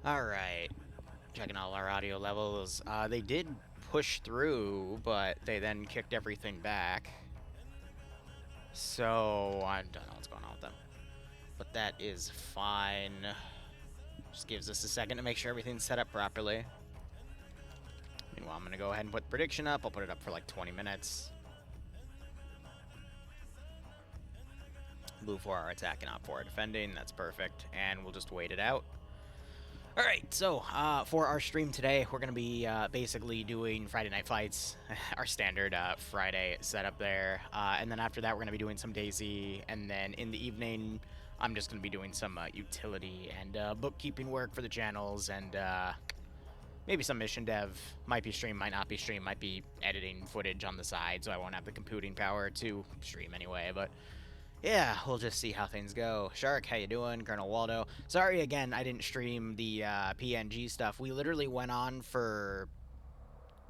Alright. Checking all our audio levels. They did push through, but they then kicked everything back. So, I don't know what's going on with them. But that is fine. Just gives us a second to make sure everything's set up properly. Meanwhile, I'm going to go ahead and put the prediction up. I'll put it up for like 20 minutes. Blue 4 are attacking, Op 4 are defending. That's perfect. And we'll just wait it out. Alright, so for our stream today, we're going to be basically doing Friday Night Fights, our standard Friday setup there. And then after that, we're going to be doing some DayZ. And then in the evening, I'm just going to be doing some utility and bookkeeping work for the channels and maybe some mission dev. Might be stream, might not be stream, might be editing footage on the side, so I won't have the computing power to stream anyway, but yeah, we'll just see how things go. Shark, how you doing? Colonel Waldo. Sorry again, I didn't stream the PNG stuff. We literally went on for,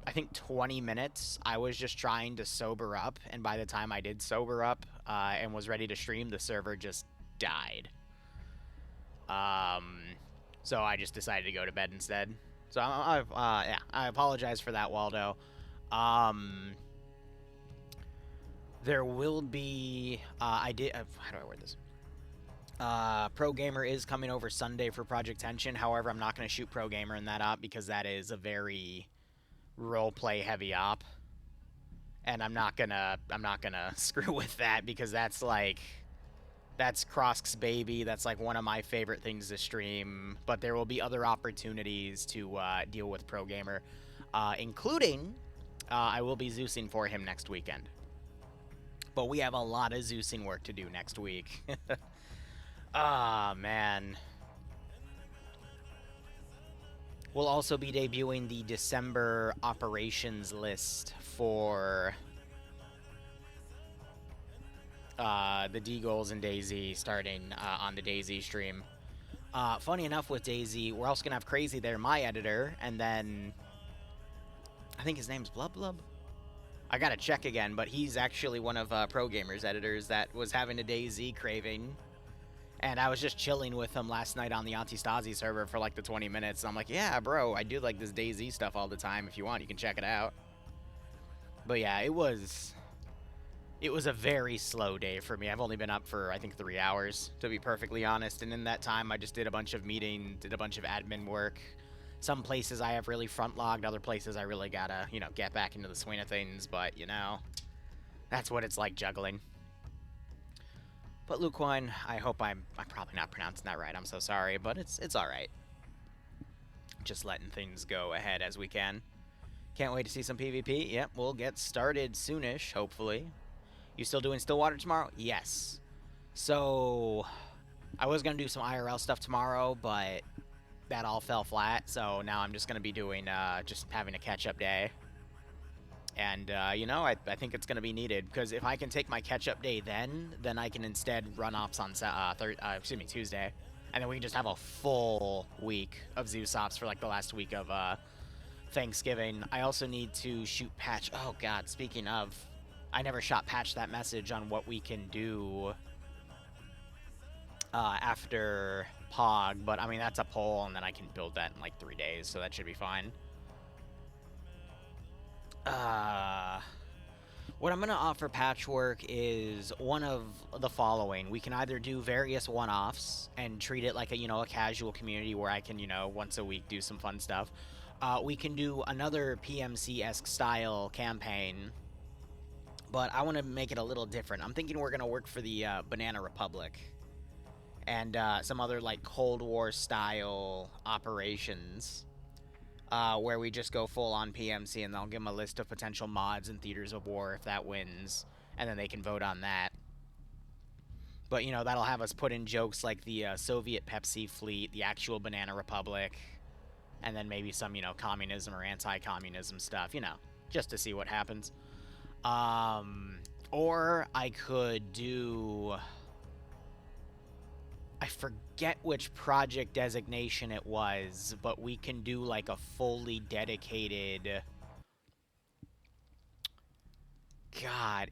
I think, 20 minutes. I was just trying to sober up, and by the time I did sober up and was ready to stream, the server just died. So I just decided to go to bed instead. So yeah, I apologize for that, Waldo. There will be, how do I word this? Pro Gamer is coming over Sunday for Project Tension. However, I'm not going to shoot Pro Gamer in that op because that is a very roleplay heavy op. And I'm not gonna screw with that because that's Krosk's baby. That's like one of my favorite things to stream. But there will be other opportunities to deal with Pro Gamer, including I will be Zeusing for him next weekend. But we have a lot of Zeusing work to do next week. Ah, man. We'll also be debuting the December operations list for the D-Goals and DayZ starting on the DayZ stream. Funny enough with DayZ, we're also going to have Crazy there, my editor, and then I think his name's Blub Blub? I gotta check again, but he's actually one of Pro Gamer's editors that was having a DayZ craving. And I was just chilling with him last night on the Antistasi server for like the 20 minutes. And I'm like, yeah, bro, I do like this DayZ stuff all the time. If you want, you can check it out. But yeah, it was a very slow day for me. I've only been up for, I think, 3 hours, to be perfectly honest. And in that time, I just did a bunch of meetings, did a bunch of admin work. Some places I have really front-logged, other places I really gotta, you know, get back into the swing of things. But, you know, that's what it's like juggling. But Luquine, I hope I'm probably not pronouncing that right. I'm so sorry, but it's all right. Just letting things go ahead as we can. Can't wait to see some PvP. Yep, we'll get started soonish, hopefully. You still doing Stillwater tomorrow? Yes. So, I was going to do some IRL stuff tomorrow, but that all fell flat. So now I'm just going to be doing, just having a catch-up day. And, you know, I think it's going to be needed, because if I can take my catch-up day then I can instead run ops on Tuesday. And then we can just have a full week of Zeus ops for, like, the last week of Thanksgiving. I also need to shoot Patch. Oh, God, speaking of, I never shot Patch that message on what we can do after Pog, but, I mean, that's a poll, and then I can build that in, like, 3 days, so that should be fine. What I'm going to offer Patchwork is one of the following. We can either do various one-offs and treat it like a, you know, a casual community where I can, you know, once a week do some fun stuff. We can do another PMC-esque style campaign, but I want to make it a little different. I'm thinking we're going to work for the Banana Republic and some other, like, Cold War style operations. Where we just go full-on PMC, and they'll give them a list of potential mods and theaters of war if that wins, and then they can vote on that. But, you know, that'll have us put in jokes like the Soviet Pepsi fleet, the actual Banana Republic, and then maybe some, you know, communism or anti-communism stuff, you know, just to see what happens. Or I could do... I forget which project designation it was, but we can do like a fully dedicated... God,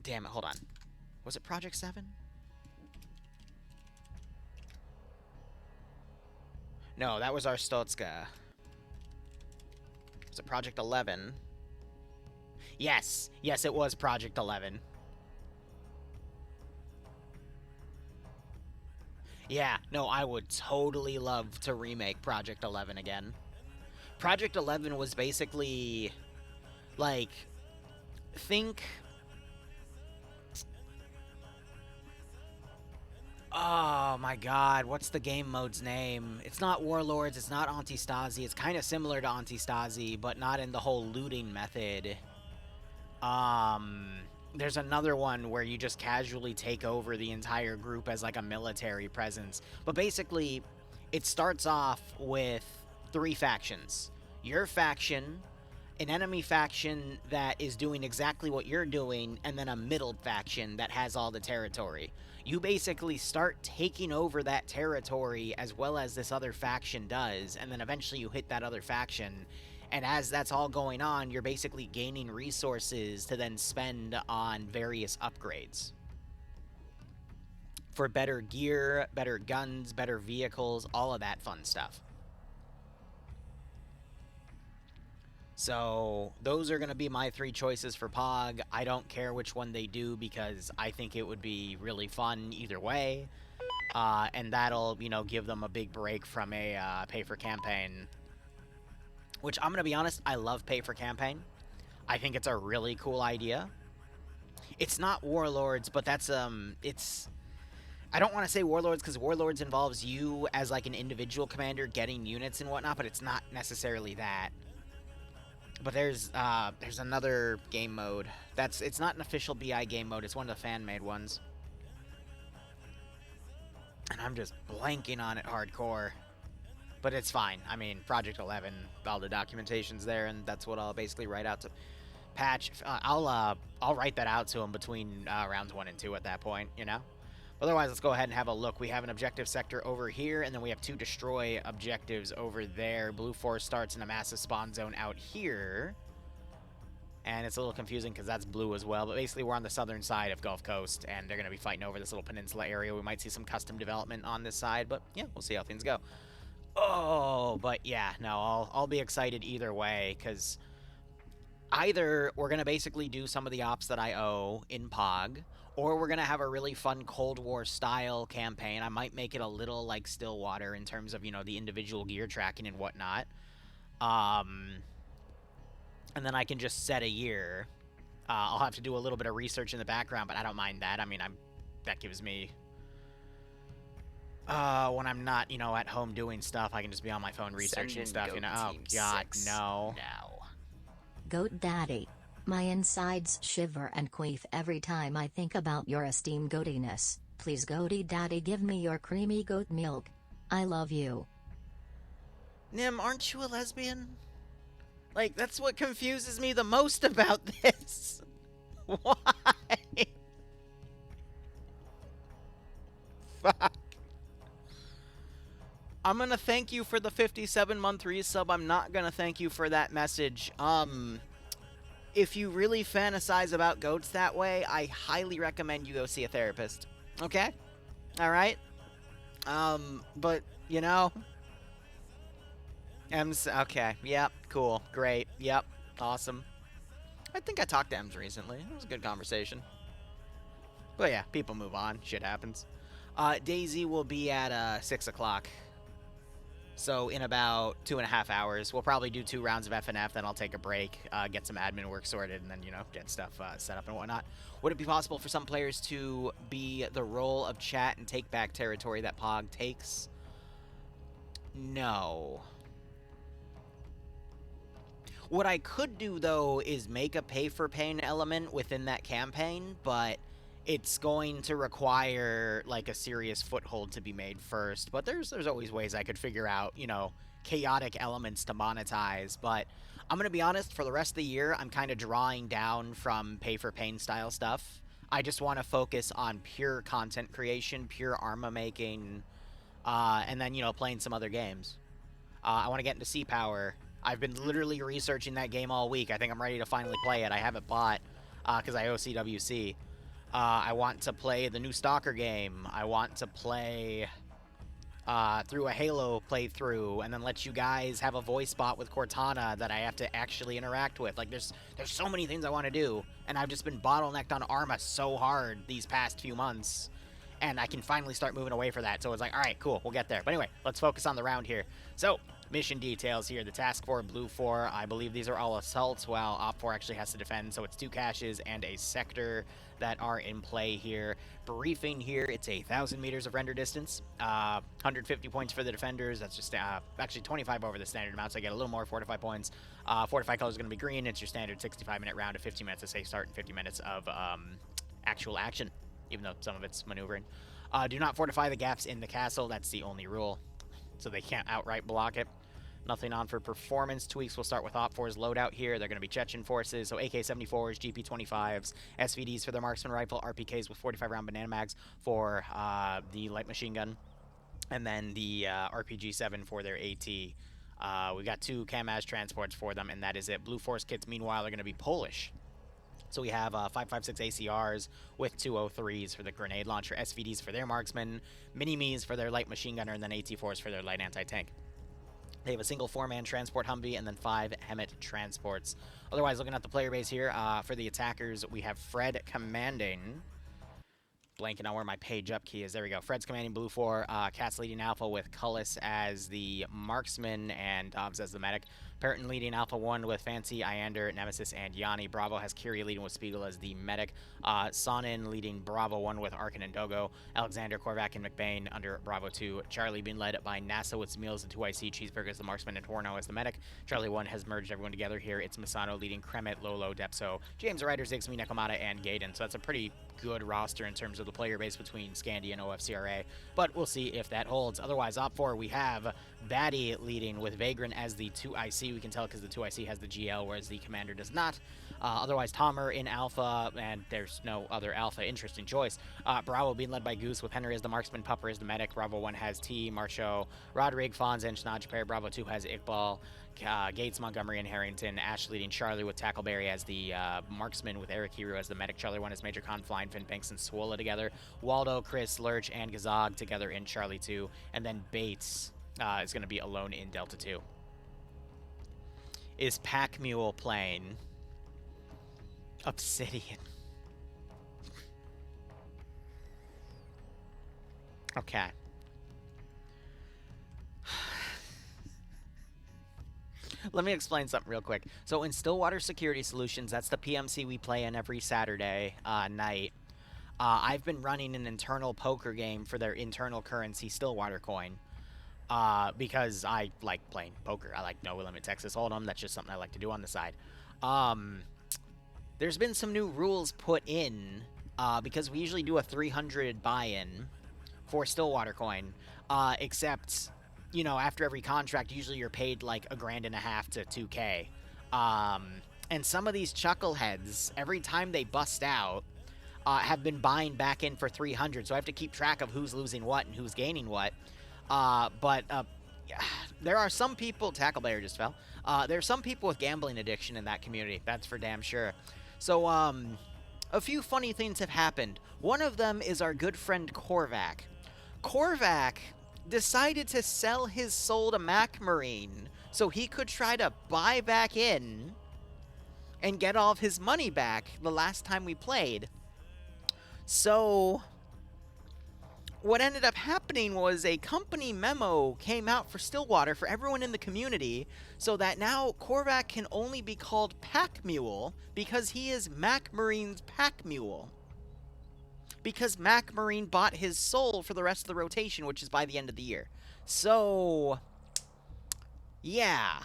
damn it, hold on. Was it Project 7? No, that was our Stotska. Was it Project 11? Yes. Yes, it was Project 11. Yeah, no, I would totally love to remake Project 11 again. Project 11 was basically, like, think... Oh my god, what's the game mode's name? It's not Warlords, it's not Antistasi. It's kind of similar to Antistasi, but not in the whole looting method. There's another one where you just casually take over the entire group as like a military presence. But basically, it starts off with 3 factions. Your faction, an enemy faction that is doing exactly what you're doing, and then a middle faction that has all the territory. You basically start taking over that territory as well as this other faction does, and then eventually you hit that other faction. And as that's all going on, you're basically gaining resources to then spend on various upgrades. For better gear, better guns, better vehicles, all of that fun stuff. So those are going to be my 3 choices for POG. I don't care which one they do because I think it would be really fun either way. And that'll, you know, give them a big break from a pay-for-campaign. Which, I'm going to be honest, I love pay-for-campaign. I think it's a really cool idea. It's not Warlords, but that's, it's... I don't want to say Warlords because Warlords involves you as, like, an individual commander getting units and whatnot, but it's not necessarily that. But there's another game mode. It's not an official BI game mode. It's one of the fan-made ones. And I'm just blanking on it hardcore. But it's fine. I mean, Project 11, all the documentation's there, and that's what I'll basically write out to patch. I'll write that out to him between rounds 1 and 2 at that point, you know? Otherwise, let's go ahead and have a look. We have an objective sector over here, and then we have 2 destroy objectives over there. Blue Force starts in a massive spawn zone out here. And it's a little confusing because that's blue as well. But basically, we're on the southern side of Gulf Coast, and they're going to be fighting over this little peninsula area. We might see some custom development on this side, but yeah, we'll see how things go. Oh, but yeah, no, I'll be excited either way, because either we're going to basically do some of the ops that I owe in POG, or we're going to have a really fun Cold War-style campaign. I might make it a little like Stillwater in terms of, you know, the individual gear tracking and whatnot. And then I can just set a year. I'll have to do a little bit of research in the background, but I don't mind that. I mean, that gives me... when I'm not, you know, at home doing stuff, I can just be on my phone researching stuff, you know? Oh, God, no. Goat Daddy. My insides shiver and queef every time I think about your esteemed goatiness. Please, Goaty Daddy, give me your creamy goat milk. I love you. Nim, aren't you a lesbian? Like, that's what confuses me the most about this. Why? Fuck. I'm gonna thank you for the 57-month resub. I'm not gonna thank you for that message. If you really fantasize about goats that way, I highly recommend you go see a therapist. Okay? Alright? But, you know... okay, yep, cool, great, yep, awesome. I think I talked to Ems recently. It was a good conversation. But yeah, people move on. Shit happens. Daisy will be at 6 o'clock. So in about 2.5 hours, we'll probably do 2 rounds of FNF, then I'll take a break, get some admin work sorted, and then, you know, get stuff set up and whatnot. Would it be possible for some players to be the role of chat and take back territory that POG takes? No. What I could do, though, is make a pay-for-pain element within that campaign, but it's going to require, like, a serious foothold to be made first. But there's always ways I could figure out, you know, chaotic elements to monetize. But I'm going to be honest, for the rest of the year, I'm kind of drawing down from pay-for-pain style stuff. I just want to focus on pure content creation, pure arma making, and then, you know, playing some other games. I want to get into Sea Power. I've been literally researching that game all week. I think I'm ready to finally play it. I haven't bought because I owe CWC. I want to play the new Stalker game. I want to play through a Halo playthrough, and then let you guys have a voice bot with Cortana that I have to actually interact with. Like, there's so many things I want to do, and I've just been bottlenecked on Arma so hard these past few months, and I can finally start moving away from that. So it's like, all right, cool, we'll get there. But anyway, let's focus on the round here. So, mission details here. The Task 4, Blue 4, I believe these are all assaults, while Op 4 actually has to defend, so it's 2 caches and a sector that are in play here. Briefing here, it's 1,000 meters of render distance, 150 points for the defenders. That's just actually 25 over the standard amount, so I get a little more fortify points. Fortify color is going to be green. It's your standard 65-minute round of 15 minutes of safe start and 50 minutes of actual action, even though some of it's maneuvering. Do not fortify the gaps in the castle. That's the only rule, so they can't outright block it. Nothing on for performance tweaks. We'll start with Op 4's loadout here. They're going to be Chechen forces, so AK-74s, GP-25s, SVDs for their marksman rifle, RPKs with 45-round banana mags for the light machine gun, and then the RPG-7 for their AT. We got 2 Kamaz transports for them, and that is it. Blue Force kits, meanwhile, are going to be Polish. So we have 5.56 ACRs with 203s for the grenade launcher, SVDs for their marksman, Mini-Me's for their light machine gunner, and then AT-4s for their light anti-tank. They have a single 4-man transport Humvee and then 5 Hemet transports. Otherwise, looking at the player base here, for the attackers, we have Fred commanding. Blanking on where my page up key is. There we go. Fred's commanding Blue 4. Cat's leading Alpha with Cullis as the marksman and Dobbs as the medic. Perrin leading Alpha 1 with Fancy, Iander, Nemesis, and Yanni. Bravo has Kiri leading with Spiegel as the medic. Sonnen leading Bravo 1 with Arkin and Dogo. Alexander, Korvac, and McBain under Bravo 2. Charlie being led by NASA with Meals and 2IC, Cheeseburger as the marksman, and Horno as the medic. Charlie 1 has merged everyone together here. It's Misano leading Kremet, Lolo, Depso, James Ryder, Ziggsby, Nekomata, and Gaiden. So that's a pretty good roster in terms of the player base between Scandi and OFCRA, but we'll see if that holds. Otherwise, Op 4, we have Batty leading with Vagrant as the 2IC. We can tell because the 2IC has the GL, whereas the Commander does not. Otherwise, Tomer in Alpha, and there's no other Alpha. Interesting choice. Bravo being led by Goose with Henry as the marksman, Pupper as the medic. Bravo 1 has T, Marcho, Rodrigue, Fonz, and Schnodgepair. Bravo 2 has Iqbal, Gates, Montgomery, and Harrington. Ash leading Charlie with Tackleberry as the marksman with Eric Hero as the medic. Charlie 1 has Major Con, Flying, Finn, Banks, and Swola together. Waldo, Chris, Lurch, and Gazog together in Charlie 2. And then Bates is going to be alone in Delta 2. Is Pack Mule playing Obsidian? Okay. Let me explain something real quick. So in Stillwater Security Solutions, that's the PMC we play in every Saturday night. I've been running an internal poker game for their internal currency, Stillwater coin, because I like playing poker. I like No Limit Texas Hold'em. That's just something I like to do on the side. There's been some new rules put in, because we usually do a 300 buy-in for Stillwater coin, except, you know, after every contract, usually you're paid like $1.5 to $2K. And some of these chuckleheads, every time they bust out, have been buying back in for 300, so I have to keep track of who's losing what and who's gaining what. But there are some people, Tackleberry just fell, there are some people with gambling addiction in that community, that's for damn sure. So, a few funny things have happened. One of them is our good friend Korvac. Korvac decided to sell his soul to Mac Marine so he could try to buy back in and get all of his money back the last time we played. So what ended up happening was a company memo came out for Stillwater for everyone in the community, so that now Korvac can only be called Pack Mule because he is Mac Marine's Pack Mule. Because Mac Marine bought his soul for the rest of the rotation, which is by the end of the year. So, yeah.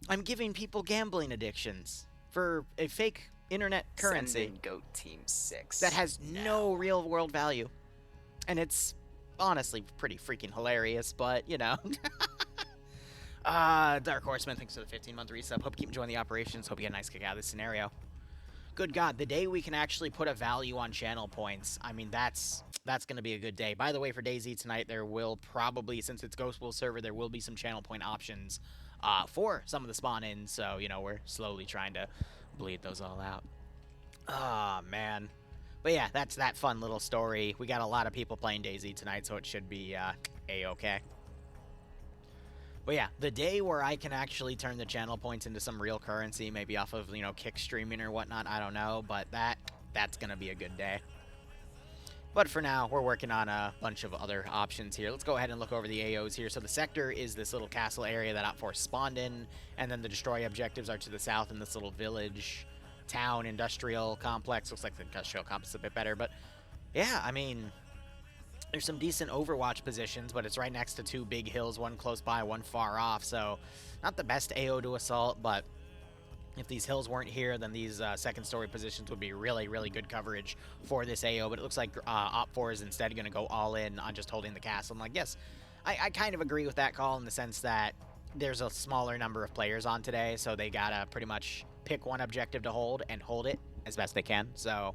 I'm giving people gambling addictions for a fake internet currency. Send in Goat Team 6. That has no real-world value. And it's honestly pretty freaking hilarious, but, you know. Dark Horseman, thanks for the 15-month resub. Hope you keep enjoying the operations. Hope you get a nice kick out of this scenario. Good God, the day we can actually put a value on channel points, I mean, that's going to be a good day. By the way, for DayZ tonight, there will probably, since it's Ghost Wolf server, there will be some channel point options for some of the spawn-ins. So, you know, we're slowly trying to bleed those all out. Ah, man. But yeah, that's that fun little story. We got a lot of people playing DayZ tonight, so it should be A-okay. But yeah, the day where I can actually turn the channel points into some real currency, maybe off of, kick streaming or whatnot, I don't know, but that's going to be a good day. But for now, we're working on a bunch of other options here. Let's go ahead and look over the AOs here. So the sector is this little castle area that OpForce spawned in, and then the destroy objectives are to the south in this little village, town, industrial complex. Looks like the industrial complex is a bit better, but yeah, I mean, there's some decent Overwatch positions, but it's right next to two big hills, one close by, one far off, so not the best AO to assault, but if these hills weren't here, then these second story positions would be really, really good coverage for this AO, but it looks like Op4 is instead going to go all in on just holding the castle. I'm like, yes, I kind of agree with that call in the sense that there's a smaller number of players on today, so they got to pretty much pick one objective to hold and hold it as best they can, so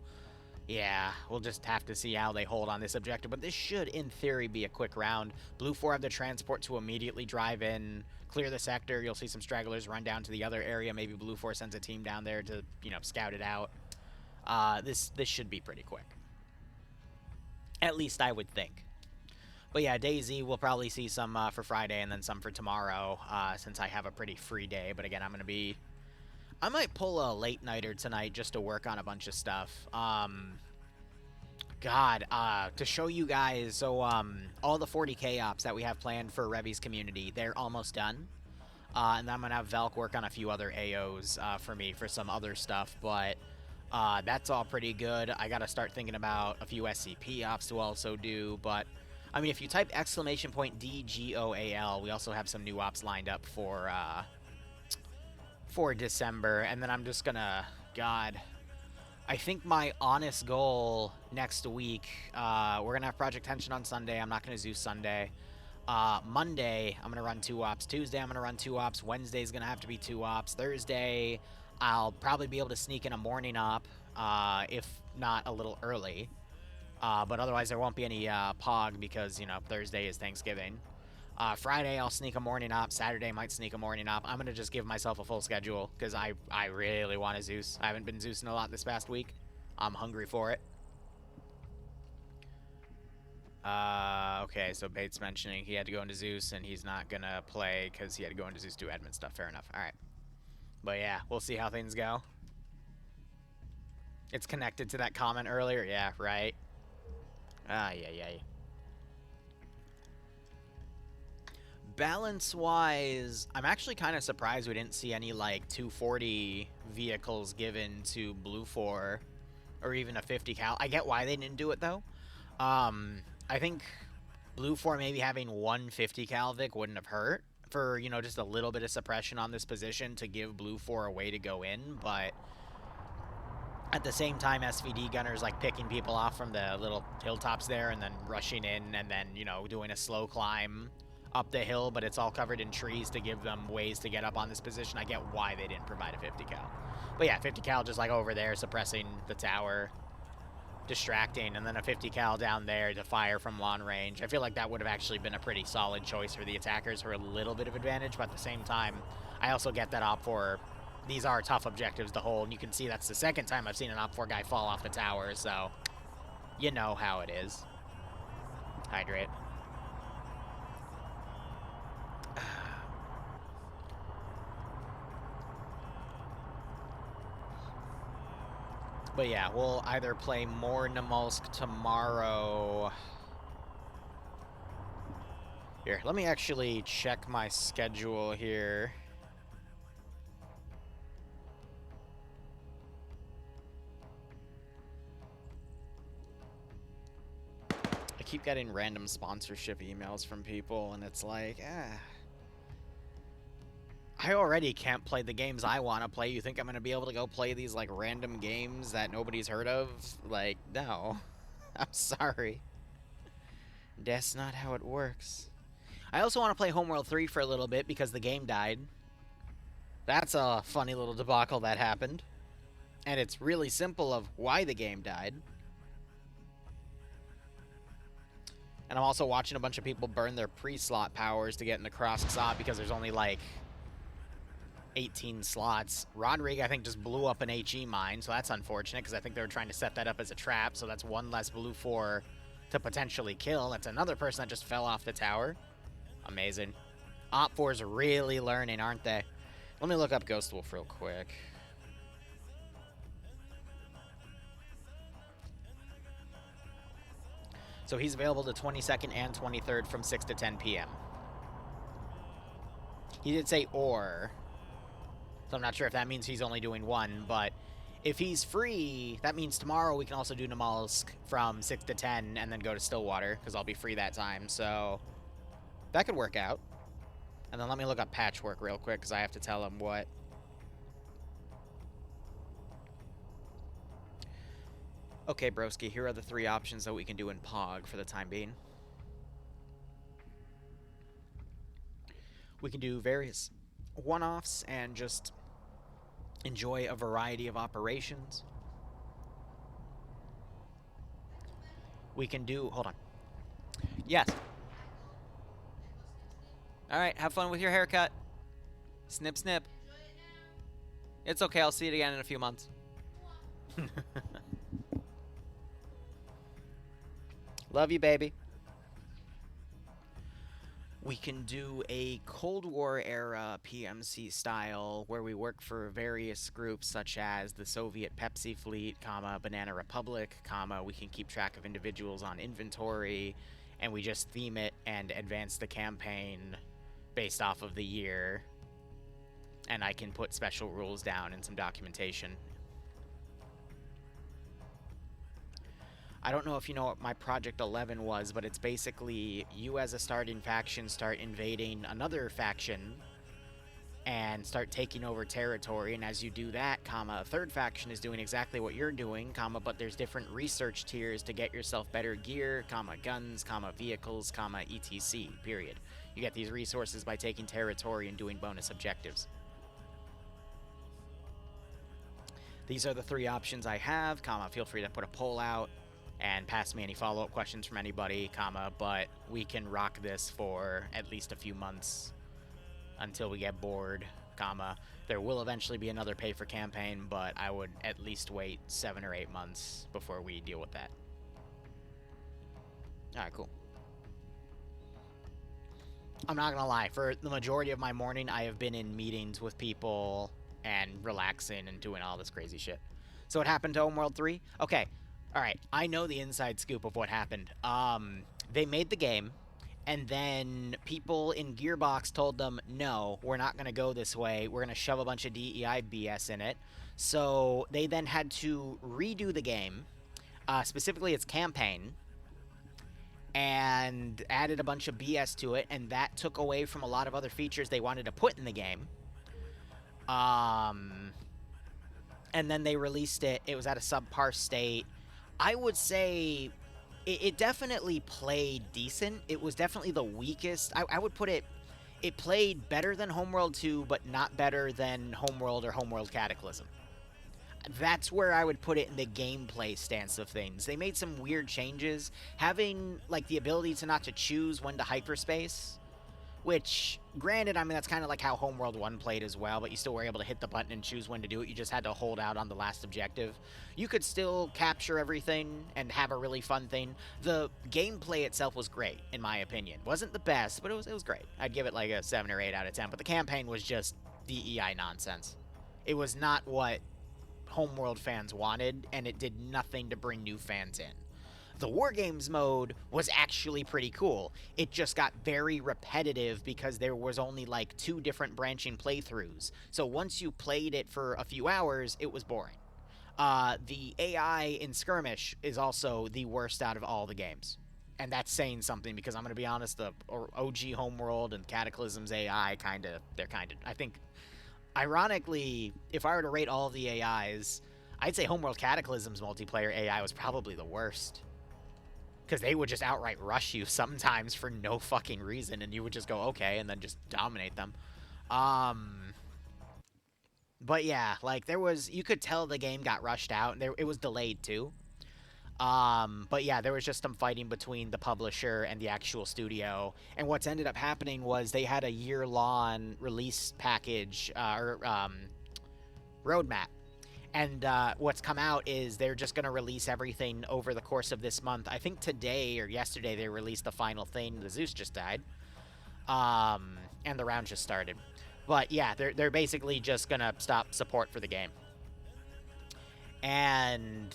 yeah, we'll just have to see how they hold on this objective, but this should, in theory, be a quick round. Blue 4 have the transport to immediately drive in, clear the sector. You'll see some stragglers run down to the other area. Maybe Blue 4 sends a team down there to, scout it out. This should be pretty quick. At least I would think. But yeah, DayZ we'll probably see some for Friday and then some for tomorrow, since I have a pretty free day. But again, I might pull a late nighter tonight just to work on a bunch of stuff. To show you guys, so all the 40k ops that we have planned for Revy's community, they're almost done. And I'm gonna have Velk work on a few other AOs for me for some other stuff, but that's all pretty good. I gotta start thinking about a few SCP ops to also do, but I mean, if you type !DGOAL, we also have some new ops lined up for December, and then I'm just gonna, I think my honest goal next week, we're gonna have Project Tension on Sunday. I'm not gonna Zeus Sunday. Monday, I'm gonna run 2 ops. Tuesday, I'm gonna run 2 ops. Wednesday's gonna have to be 2 ops. Thursday, I'll probably be able to sneak in a morning op, if not a little early. But otherwise, there won't be any POG because, Thursday is Thanksgiving. Friday, I'll sneak a morning op. Saturday, might sneak a morning op. I'm going to just give myself a full schedule because I really want to Zeus. I haven't been Zeusing a lot this past week. I'm hungry for it. Okay, so Bates mentioning he had to go into Zeus and he's not going to play because he had to go into Zeus to do admin stuff. Fair enough. All right. But yeah, we'll see how things go. It's connected to that comment earlier. Yeah, right. Yeah. Balance-wise, I'm actually kind of surprised we didn't see any, 240 vehicles given to Blue 4, or even a 50 cal. I get why they didn't do it, though. I think Blue 4 maybe having 150 cal Vic wouldn't have hurt for, just a little bit of suppression on this position to give Blue 4 a way to go in, but at the same time, SVD gunners, picking people off from the little hilltops there and then rushing in and then, doing a slow climb up the hill, but it's all covered in trees to give them ways to get up on this position. I get why they didn't provide a 50 cal. But yeah, 50 cal just over there suppressing the tower, distracting, and then a 50 cal down there to fire from long range. I feel like that would have actually been a pretty solid choice for the attackers for a little bit of advantage, but at the same time, I also get that Op4, these are tough objectives to hold, and you can see that's the second time I've seen an Op4 guy fall off the tower, so you know how it is. Hydrate. But yeah, we'll either play more Namolsk tomorrow. Here, let me actually check my schedule here. I keep getting random sponsorship emails from people, and it's like, I already can't play the games I want to play. You think I'm going to be able to go play these, random games that nobody's heard of? No. I'm sorry. That's not how it works. I also want to play Homeworld 3 for a little bit because the game died. That's a funny little debacle that happened. And it's really simple of why the game died. And I'm also watching a bunch of people burn their pre-slot powers to get into cross-slot because there's only, 18 slots. Rodrigue, I think, just blew up an HE mine, so that's unfortunate because I think they were trying to set that up as a trap, so that's one less blue 4 to potentially kill. That's another person that just fell off the tower. Amazing. Op 4's really learning, aren't they? Let me look up Ghost Wolf real quick. So he's available the 22nd and 23rd from 6 to 10 p.m. He did say or, so I'm not sure if that means he's only doing one, but if he's free, that means tomorrow we can also do Namalsk from 6 to 10 and then go to Stillwater, because I'll be free that time, so that could work out. And then let me look up Patchwork real quick, because I have to tell him what. Okay, broski, here are the 3 options that we can do in POG for the time being. We can do various one-offs and just enjoy a variety of operations. We can do... Hold on. Yes. Alright, have fun with your haircut. Snip, snip. It's okay, I'll see it again in a few months. Love you, baby. We can do a Cold War era PMC style where we work for various groups such as the Soviet Pepsi Fleet, Banana Republic, we can keep track of individuals on inventory, and we just theme it and advance the campaign based off of the year. And I can put special rules down and some documentation. I don't know if you know what my Project 11 was, but it's basically you as a starting faction start invading another faction and start taking over territory, and as you do that, a third faction is doing exactly what you're doing, but there's different research tiers to get yourself better gear, guns, vehicles, etc, period. You get these resources by taking territory and doing bonus objectives. These are the 3 options I have, feel free to put a poll out and pass me any follow-up questions from anybody, but we can rock this for at least a few months until we get bored, there will eventually be another pay-for campaign, but I would at least wait 7 or 8 months before we deal with that. Alright, cool. I'm not gonna lie, for the majority of my morning, I have been in meetings with people and relaxing and doing all this crazy shit. So what happened to Homeworld 3? Okay. Alright, I know the inside scoop of what happened. They made the game, and then people in Gearbox told them, no, we're not going to go this way. We're going to shove a bunch of DEI BS in it. So they then had to redo the game, specifically its campaign, and added a bunch of BS to it, and that took away from a lot of other features they wanted to put in the game. And then they released it. It was at a subpar state. I would say it definitely played decent. It was definitely the weakest. I would put it played better than Homeworld 2, but not better than Homeworld or Homeworld Cataclysm. That's where I would put it in the gameplay stance of things. They made some weird changes. Having, like, the ability to not to choose when to hyperspace, which, granted, I mean, that's kind of like how Homeworld 1 played as well, but you still were able to hit the button and choose when to do it. You just had to hold out on the last objective. You could still capture everything and have a really fun thing. The gameplay itself was great, in my opinion. Wasn't the best, but it was great. I'd give it like a 7 or 8 out of 10, but the campaign was just DEI nonsense. It was not what Homeworld fans wanted, and it did nothing to bring new fans in. The Wargames mode was actually pretty cool. It just got very repetitive because there was only like 2 different branching playthroughs. So once you played it for a few hours, it was boring. The AI in Skirmish is also the worst out of all the games. And that's saying something because I'm going to be honest, the OG Homeworld and Cataclysm's AI they're I think, ironically, if I were to rate all of the AIs, I'd say Homeworld Cataclysm's multiplayer AI was probably the worst. Because they would just outright rush you sometimes for no fucking reason, and you would just go, okay, and then just dominate them. But yeah, like, you could tell the game got rushed out, and it was delayed too. But yeah, there was just some fighting between the publisher and the actual studio. And what's ended up happening was they had a year-long release package or roadmap. And what's come out is they're just going to release everything over the course of this month. I think today or yesterday they released the final thing. The Zeus just died. And the round just started. But yeah, they're basically just going to stop support for the game. And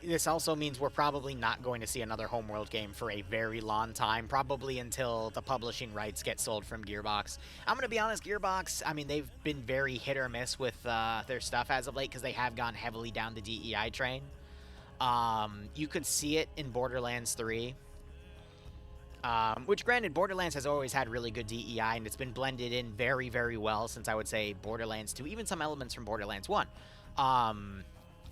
this also means we're probably not going to see another Homeworld game for a very long time, probably until the publishing rights get sold from Gearbox. I'm going to be honest, Gearbox, I mean, they've been very hit or miss with their stuff as of late because they have gone heavily down the DEI train. You could see it in Borderlands 3. Which, granted, Borderlands has always had really good DEI, and it's been blended in very, very well since, I would say, Borderlands 2, even some elements from Borderlands 1.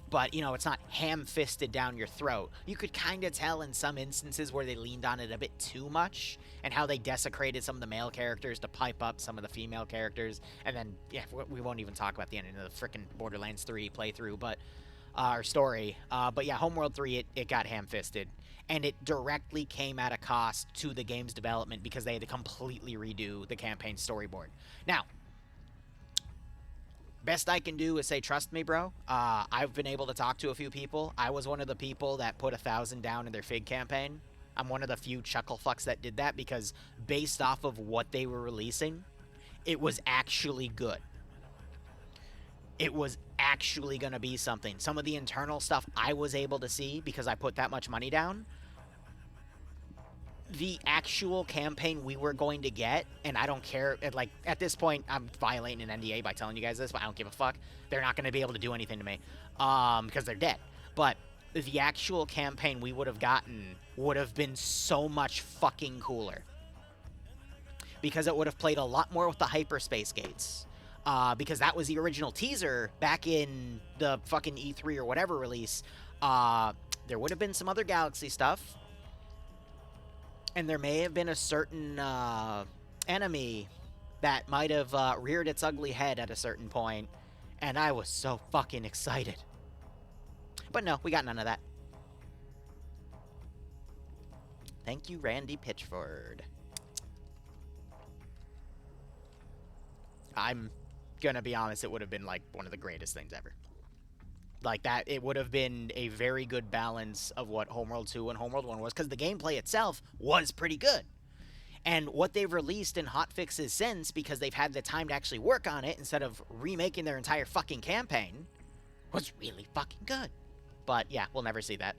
But, you know, it's not ham-fisted down your throat. You could kind of tell in some instances where they leaned on it a bit too much, and how they desecrated some of the male characters to pipe up some of the female characters. And then, yeah, we won't even talk about the ending of the frickin' Borderlands 3 playthrough, but, or story. But yeah, Homeworld 3, it got ham-fisted. And it directly came at a cost to the game's development because they had to completely redo the campaign storyboard. Now, best I can do is say, trust me, bro. I've been able to talk to a few people. I was one of the people that put 1,000 down in their Fig campaign. I'm one of the few chuckle fucks that did that because based off of what they were releasing, it was actually good. It was actually going to be something. Some of the internal stuff I was able to see because I put that much money down. The actual campaign we were going to get, and I don't care, like, at this point, I'm violating an NDA by telling you guys this, but I don't give a fuck. They're not going to be able to do anything to me, because they're dead. But the actual campaign we would have gotten would have been so much fucking cooler. Because it would have played a lot more with the hyperspace gates. Because that was the original teaser back in the fucking E3 or whatever release. There would have been some other Galaxy stuff. And there may have been a certain enemy that might have reared its ugly head at a certain point, and I was so fucking excited. But no, we got none of that. Thank you, Randy Pitchford. I'm gonna be honest, it would have been like one of the greatest things ever. Like that, it would have been a very good balance of what Homeworld 2 and Homeworld 1 was, because the gameplay itself was pretty good. And what they've released in hotfixes since, because they've had the time to actually work on it instead of remaking their entire fucking campaign, was really fucking good. But yeah, we'll never see that.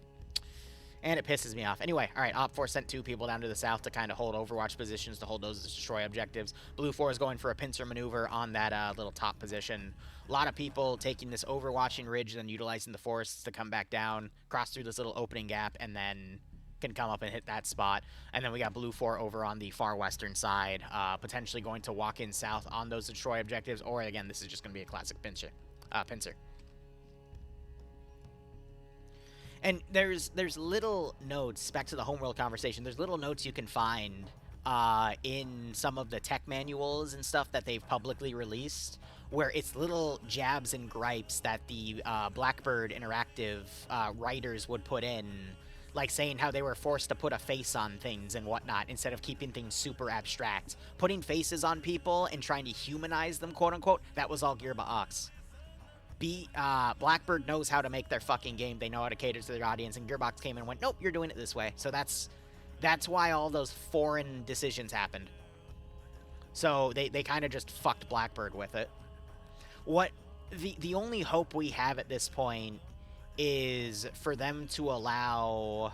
And it pisses me off. Anyway, alright, Op 4 sent 2 people down to the south to kind of hold Overwatch positions, to hold those destroy objectives. Blue 4 is going for a pincer maneuver on that little top position. A lot of people taking this overwatching ridge, then utilizing the forests to come back down, cross through this little opening gap, and then can come up and hit that spot. And then we got Blue 4 over on the far western side, potentially going to walk in south on those destroy objectives, or again, this is just going to be a classic pincer. And there's little notes, back to the Homeworld conversation, there's little notes you can find in some of the tech manuals and stuff that they've publicly released, where it's little jabs and gripes that the Blackbird Interactive writers would put in, like saying how they were forced to put a face on things and whatnot instead of keeping things super abstract. Putting faces on people and trying to humanize them, quote-unquote, that was all Gearbox. Blackbird knows how to make their fucking game. They know how to cater to their audience, and Gearbox came in and went, nope, you're doing it this way. So that's why all those foreign decisions happened. So they kind of just fucked Blackbird with it. What the only hope we have at this point is for them to allow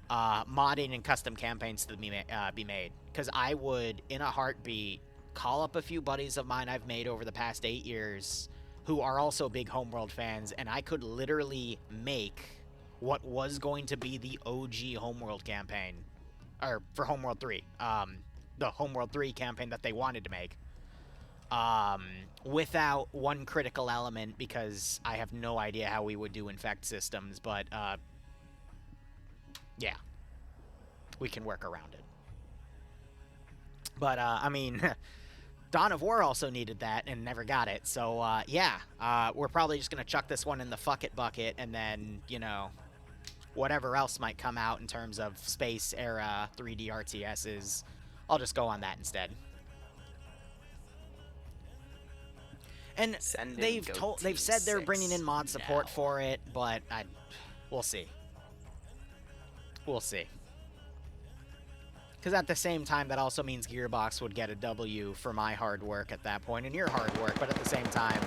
modding and custom campaigns to be made. Because I would, in a heartbeat, call up a few buddies of mine I've made over the past 8 years who are also big Homeworld fans, and I could literally make what was going to be the OG Homeworld campaign, or for Homeworld 3, the Homeworld 3 campaign that they wanted to make, without one critical element, because I have no idea how we would do infect systems, but, yeah, we can work around it. But, I mean... Dawn of War also needed that and never got it, so, yeah, we're probably just gonna chuck this one in the fuck it bucket and then, you know, whatever else might come out in terms of space era 3D RTSs, I'll just go on that instead. And they've said they're bringing in mod support for it, but we'll see. We'll see. Because at the same time, that also means Gearbox would get a W for my hard work at that point, and your hard work, but at the same time,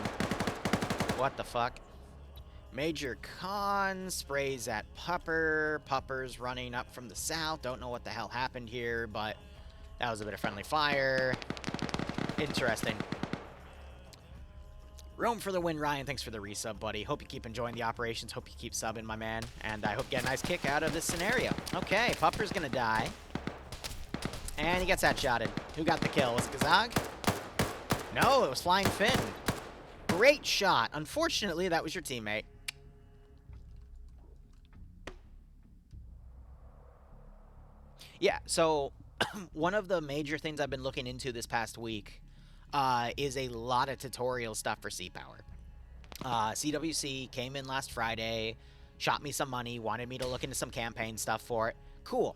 what the fuck? Major Con sprays at Pupper. Pupper's running up from the south. Don't know what the hell happened here, but that was a bit of friendly fire. Interesting. Rome for the win, Ryan. Thanks for the resub, buddy. Hope you keep enjoying the operations. Hope you keep subbing, my man. And I hope you get a nice kick out of this scenario. Okay, Pupper's gonna die. And he gets headshotted. Who got the kill? Was it Kazag? No, it was Flying Finn. Great shot. Unfortunately, that was your teammate. Yeah, so one of the major things I've been looking into this past week is a lot of tutorial stuff for C-Power. CWC came in last Friday, shot me some money, wanted me to look into some campaign stuff for it. Cool.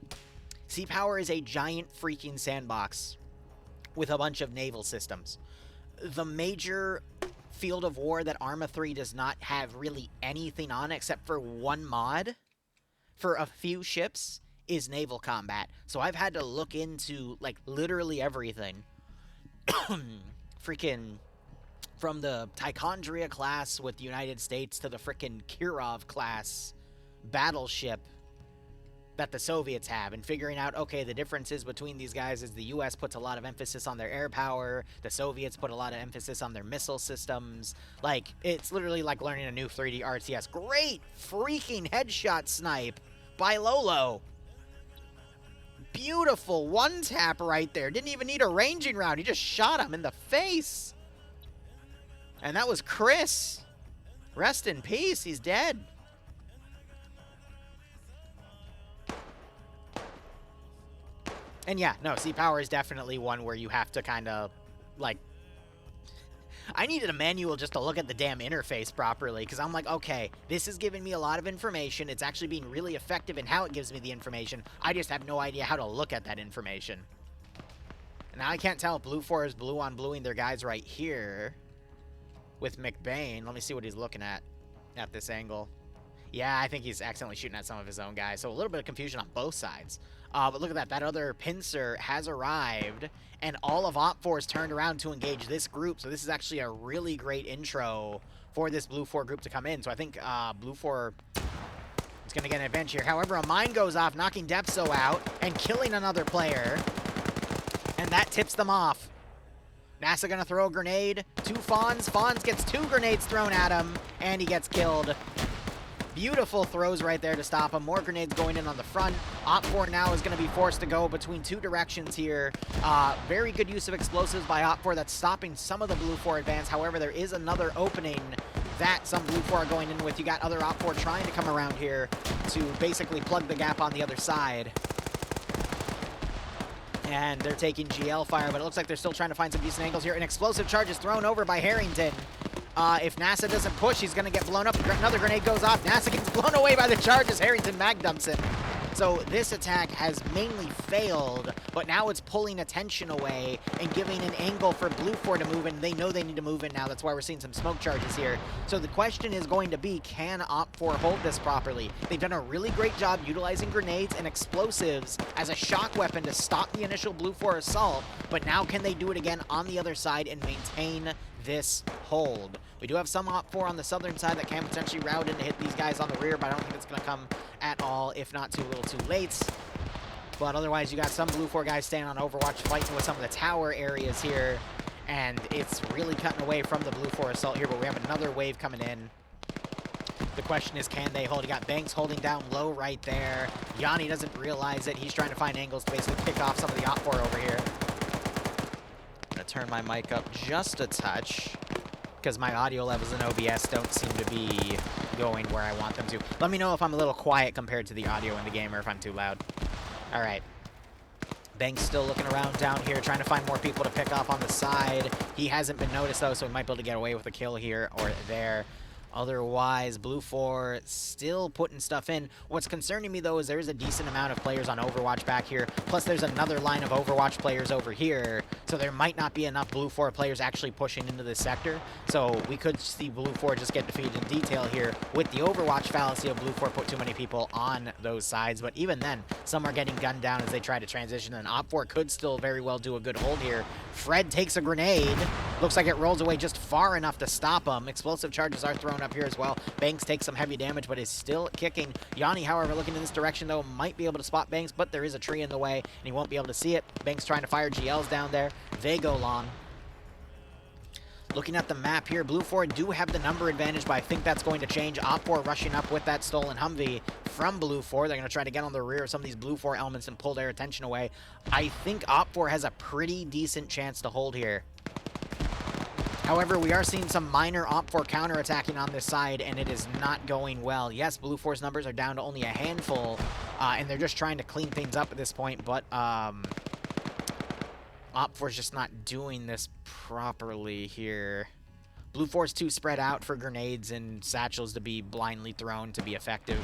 C-Power is a giant freaking sandbox with a bunch of naval systems. The major field of war that Arma 3 does not have really anything on except for one mod for a few ships is naval combat. So I've had to look into, like, literally everything. Freaking from the Tichondria class with the United States to the freaking Kirov class battleship that the Soviets have, and figuring out, okay, the differences between these guys is the US puts a lot of emphasis on their air power, the Soviets put a lot of emphasis on their missile systems. Like, it's literally like learning a new 3D RTS. Great freaking headshot snipe by Lolo. Beautiful one tap right there. Didn't even need a ranging round. He just shot him in the face. And that was Chris. Rest in peace. He's dead. And yeah, no, C-Power is definitely one where you have to kind of, like... I needed a manual just to look at the damn interface properly, because I'm like, okay, this is giving me a lot of information. It's actually being really effective in how it gives me the information. I just have no idea how to look at that information. And now I can't tell if Blue 4 is blue on bluing their guys right here with McBain. Let me see what he's looking at this angle. Yeah, I think he's accidentally shooting at some of his own guys. So a little bit of confusion on both sides. But look at that. That other pincer has arrived, and all of Op4 is turned around to engage this group. So this is actually a really great intro for this Blue 4 group to come in. So I think Blue 4 is going to get an advantage here. However, a mine goes off, knocking Depso out and killing another player. And that tips them off. NASA going to throw a grenade to Fonz. Fonz gets 2 grenades thrown at him, and he gets killed. Beautiful throws right there to stop him. More grenades going in on the front. Op4 now is going to be forced to go between 2 directions here. Very good use of explosives by Op4. That's stopping some of the Blue 4 advance. However, there is another opening that some Blue 4 are going in with. You got other Op4 trying to come around here to basically plug the gap on the other side. And they're taking GL fire, but it looks like they're still trying to find some decent angles here. An explosive charge is thrown over by Harrington. If NASA doesn't push, he's going to get blown up. Another grenade goes off. NASA gets blown away by the charges. Harrington mag dumps him. So this attack has mainly failed, but now it's pulling attention away and giving an angle for Blue 4 to move in. They know they need to move in now. That's why we're seeing some smoke charges here. So the question is going to be, can Op4 hold this properly? They've done a really great job utilizing grenades and explosives as a shock weapon to stop the initial Blue 4 assault, but now can they do it again on the other side and maintain this hold? We do have some Op4 on the southern side that can potentially route in to hit these guys on the rear, but I don't think it's going to come at all, if not too little too late. But otherwise, you got some Blue 4 guys staying on Overwatch, fighting with some of the tower areas here, and it's really cutting away from the Blue 4 assault here, but we have another wave coming in. The question is, can they hold? You got Banks holding down low right there. Yanni doesn't realize it. He's trying to find angles to basically pick off some of the Op4 over here. I'm going to turn my mic up just a touch, because my audio levels in OBS don't seem to be going where I want them to. Let me know if I'm a little quiet compared to the audio in the game, or if I'm too loud. All right. Banks still looking around down here, trying to find more people to pick off on the side. He hasn't been noticed, though, so he might be able to get away with a kill here or there. Otherwise, Blue 4 still putting stuff in. What's concerning me, though, is there's a decent amount of players on Overwatch back here. Plus, there's another line of Overwatch players over here. So there might not be enough Blue 4 players actually pushing into this sector. So we could see Blue 4 just get defeated in detail here with the Overwatch fallacy of Blue 4 put too many people on those sides. But even then, some are getting gunned down as they try to transition. And Op 4 could still very well do a good hold here. Fred takes a grenade. Looks like it rolls away just far enough to stop him. Explosive charges are thrown up here as well. Banks takes some heavy damage, but is still kicking. Yanni, however, looking in this direction, though, might be able to spot Banks, but there is a tree in the way, and he won't be able to see it. Banks trying to fire GLs down there. They go long. Looking at the map here, Blue 4 do have the number advantage, but I think that's going to change. Op 4 rushing up with that stolen Humvee from Blue 4. They're going to try to get on the rear of some of these Blue 4 elements and pull their attention away. I think Op 4 has a pretty decent chance to hold here. However, we are seeing some minor Op 4 counterattacking on this side, and it is not going well. Yes, Blue 4's numbers are down to only a handful, and they're just trying to clean things up at this point, but Op 4's just not doing this properly here. Blue 4's too spread out for grenades and satchels to be blindly thrown to be effective.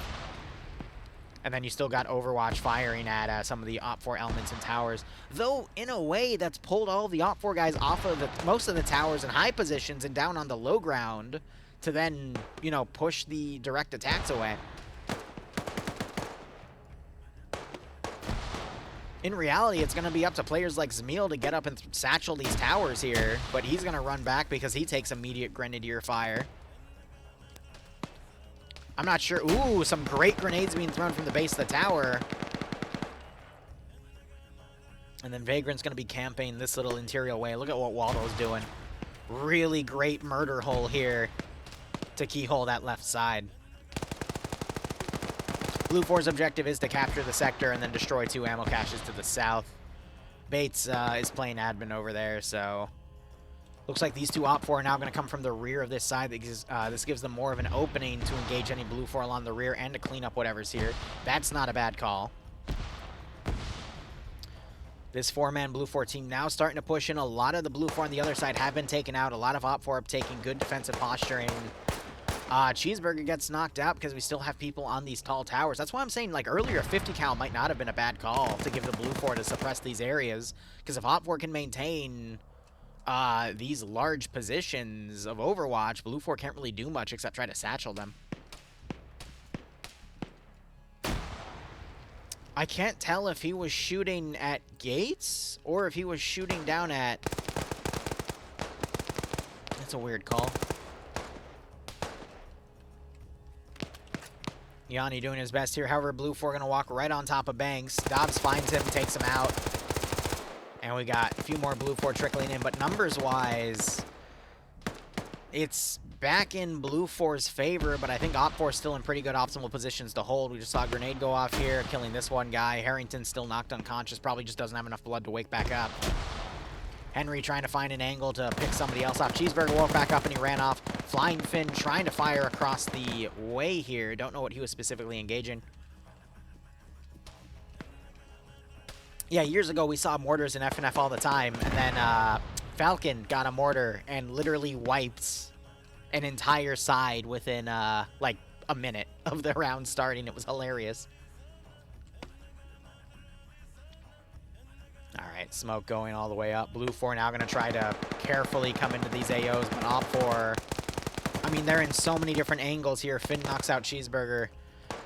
And then you still got Overwatch firing at some of the Op 4 elements and towers. Though, in a way, that's pulled all the Op 4 guys off of most of the towers and high positions and down on the low ground to then, you know, push the direct attacks away. In reality, it's going to be up to players like Zmiel to get up and satchel these towers here. But he's going to run back because he takes immediate grenadier fire. I'm not sure. Ooh, some great grenades being thrown from the base of the tower. And then Vagrant's going to be camping this little interior way. Look at what Waldo's doing. Really great murder hole here to keyhole that left side. Blue 4's objective is to capture the sector and then destroy 2 ammo caches to the south. Bates is playing admin over there, so... Looks like these 2 Op 4 are now going to come from the rear of this side. This gives them more of an opening to engage any Blue 4 along the rear and to clean up whatever's here. That's not a bad call. This 4-man Blue 4 team now starting to push in. A lot of the Blue 4 on the other side have been taken out. A lot of Op 4 are taking good defensive posturing. Cheeseburger gets knocked out because we still have people on these tall towers. That's why I'm saying, like, earlier, a 50 cal might not have been a bad call to give the Blue 4 to suppress these areas. Because if Op 4 can maintain... these large positions of Overwatch, Blue 4 can't really do much except try to satchel them. I can't tell if he was shooting at gates or if he was shooting down at... That's a weird call. Yanni doing his best here. However, Blue 4 going to walk right on top of Banks. Dobbs finds him, takes him out. And we got a few more Blue 4 trickling in, but numbers-wise, it's back in Blue 4's favor, but I think Op 4 is still in pretty good optimal positions to hold. We just saw a grenade go off here, killing this one guy. Harrington's still knocked unconscious, probably just doesn't have enough blood to wake back up. Henry trying to find an angle to pick somebody else off. Cheeseburger woke back up and he ran off. Flying Finn trying to fire across the way here. Don't know what he was specifically engaging. Yeah, years ago we saw mortars in FNF all the time, and then Falcon got a mortar and literally wiped an entire side within like a minute of the round starting. It was hilarious. Alright, smoke going all the way up. Blue 4 now going to try to carefully come into these AOs, but Op 4, I mean, they're in so many different angles here. Finn knocks out Cheeseburger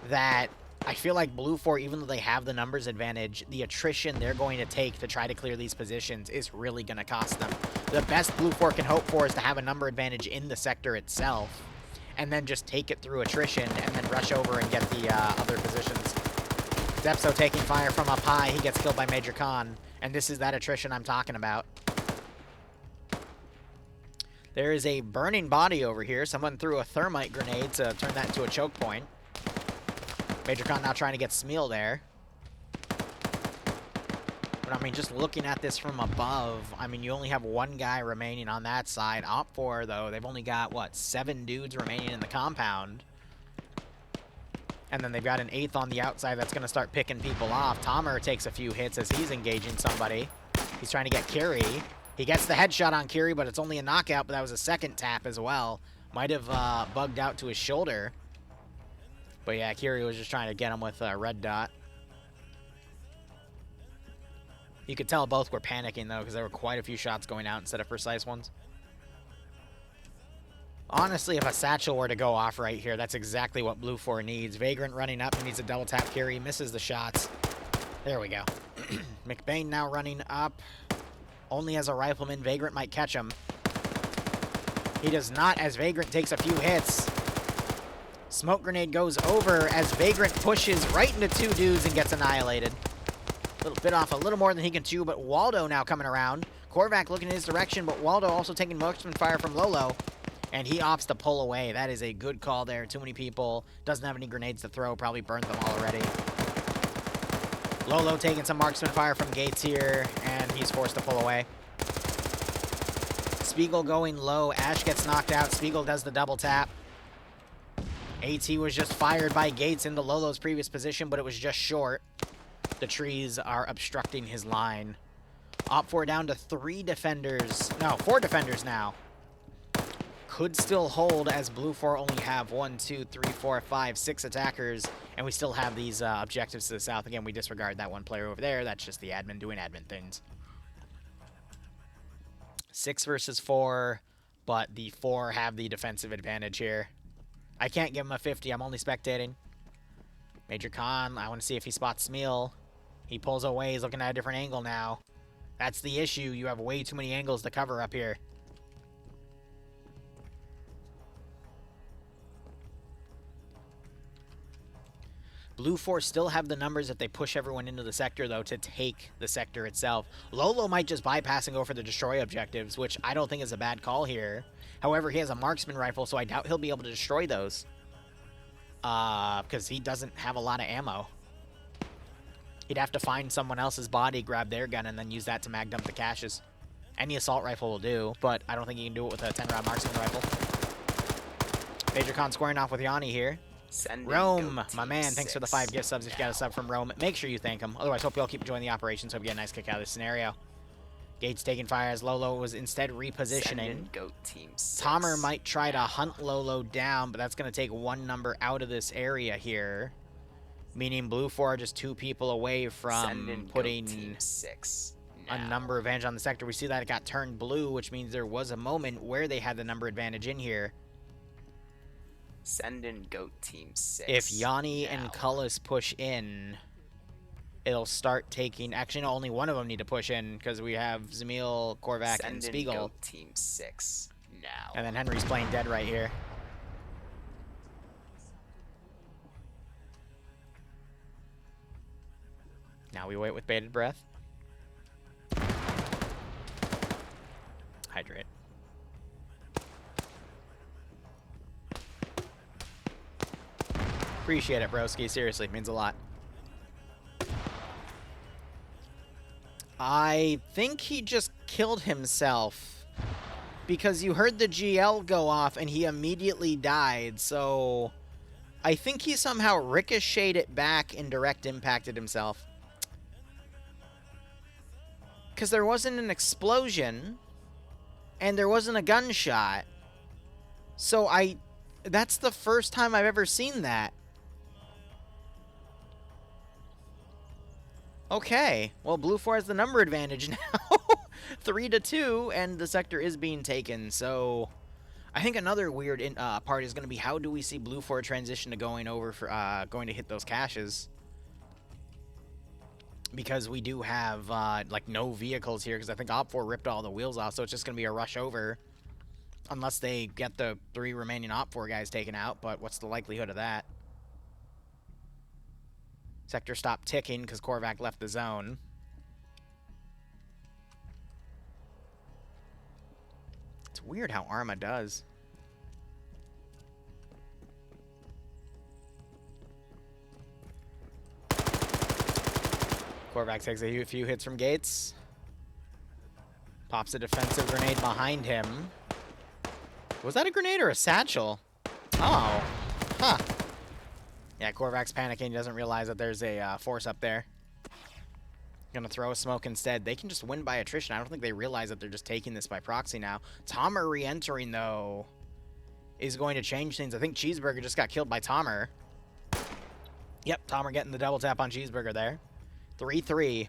that I feel like Blue 4, even though they have the numbers advantage, the attrition they're going to take to try to clear these positions is really going to cost them. The best Blue 4 can hope for is to have a number advantage in the sector itself, and then just take it through attrition, and then rush over and get the other positions. Depso taking fire from up high. He gets killed by Major Khan, and this is that attrition I'm talking about. There is a burning body over here. Someone threw a thermite grenade to turn that into a choke point. Major Khan now trying to get Smeal there. But, I mean, just looking at this from above, I mean, you only have one guy remaining on that side. Op 4, though, they've only got, what, 7 dudes remaining in the compound. And then they've got an 8th on the outside that's going to start picking people off. Tomer takes a few hits as he's engaging somebody. He's trying to get Kiri. He gets the headshot on Kiri, but it's only a knockout, but that was a second tap as well. Might have bugged out to his shoulder. But yeah, Kiri was just trying to get him with a red dot. You could tell both were panicking, though, because there were quite a few shots going out instead of precise ones. Honestly, if a satchel were to go off right here, that's exactly what Blue 4 needs. Vagrant running up. He needs a double tap Kiri. Misses the shots. There we go. McBain now running up. Only as a rifleman. Vagrant might catch him. He does not, as Vagrant takes a few hits. Smoke grenade goes over as Vagrant pushes right into two dudes and gets annihilated. A little bit off, a little more than he can chew, but Waldo now coming around. Korvac looking in his direction, but Waldo also taking marksman fire from Lolo. And he opts to pull away. That is a good call there. Too many people. Doesn't have any grenades to throw. Probably burned them already. Lolo taking some marksman fire from Gates here, and he's forced to pull away. Spiegel going low. Ash gets knocked out. Spiegel does the double tap. AT was just fired by Gates into Lolo's previous position, but it was just short. The trees are obstructing his line. Op4 down to 3 defenders. No, 4 defenders now. Could still hold as Blue 4 only have 1, 2, 3, 4, 5, 6 attackers, and we still have these objectives to the south. Again, we disregard that one player over there. That's just the admin doing admin things. 6 versus 4, but the 4 have the defensive advantage here. I can't give him a 50. I'm only spectating. Major Khan, I want to see if he spots Smeal. He pulls away. He's looking at a different angle now. That's the issue. You have way too many angles to cover up here. Blue 4 still have the numbers if they push everyone into the sector, though, to take the sector itself. Lolo might just bypass and go for the destroy objectives, which I don't think is a bad call here. However, he has a marksman rifle, so I doubt he'll be able to destroy those. Because he doesn't have a lot of ammo. He'd have to find someone else's body, grab their gun, and then use that to mag dump the caches. Any assault rifle will do, but I don't think he can do it with a 10-round marksman rifle. Major Khan squaring off with Yanni here. Rome, my man, thanks for the 5 gift subs. If you got a sub from Rome, make sure you thank him. Otherwise, hope you all keep enjoying the operation, so we get a nice kick out of this scenario. Gates taking fire as Lolo was instead repositioning. Tomer might try to hunt Lolo down, but that's going to take 1 number out of this area here. Meaning Blue 4 are just 2 people away from putting a number advantage on the sector. We see that it got turned blue, which means there was a moment where they had the number advantage in here. Send in Goat Team 6. If Yanni and Cullis push in, it'll start taking... Actually, no, only one of them need to push in, because we have Zamil, Korvac, and Spiegel. Send in Goat Team 6 now. And then Henry's playing dead right here. Now we wait with bated breath. Hydrate. Appreciate it, broski. Seriously, means a lot. I think he just killed himself because you heard the GL go off and he immediately died. So I think he somehow ricocheted it back and direct impacted himself. Because there wasn't an explosion and there wasn't a gunshot. So that's the first time I've ever seen that. Okay, well, Blue 4 has the number advantage now. 3-2, and the sector is being taken. So I think another weird part is going to be how do we see Blue 4 transition to going over for going to hit those caches? Because we do have like no vehicles here, because I think Op4 ripped all the wheels off, so it's just going to be a rush over. Unless they get the 3 remaining Op4 guys taken out, but what's the likelihood of that? Sector stopped ticking because Korvac left the zone. It's weird how Arma does. Korvac takes a few hits from Gates. Pops a defensive grenade behind him. Was that a grenade or a satchel? Oh. Huh. Yeah, Korvac's panicking. He doesn't realize that there's a force up there. Gonna throw a smoke instead. They can just win by attrition. I don't think they realize that they're just taking this by proxy now. Tomer re-entering, though. is going to change things. I think Cheeseburger just got killed by Tomer. Yep, Tomer getting the double tap on Cheeseburger there. 3-3.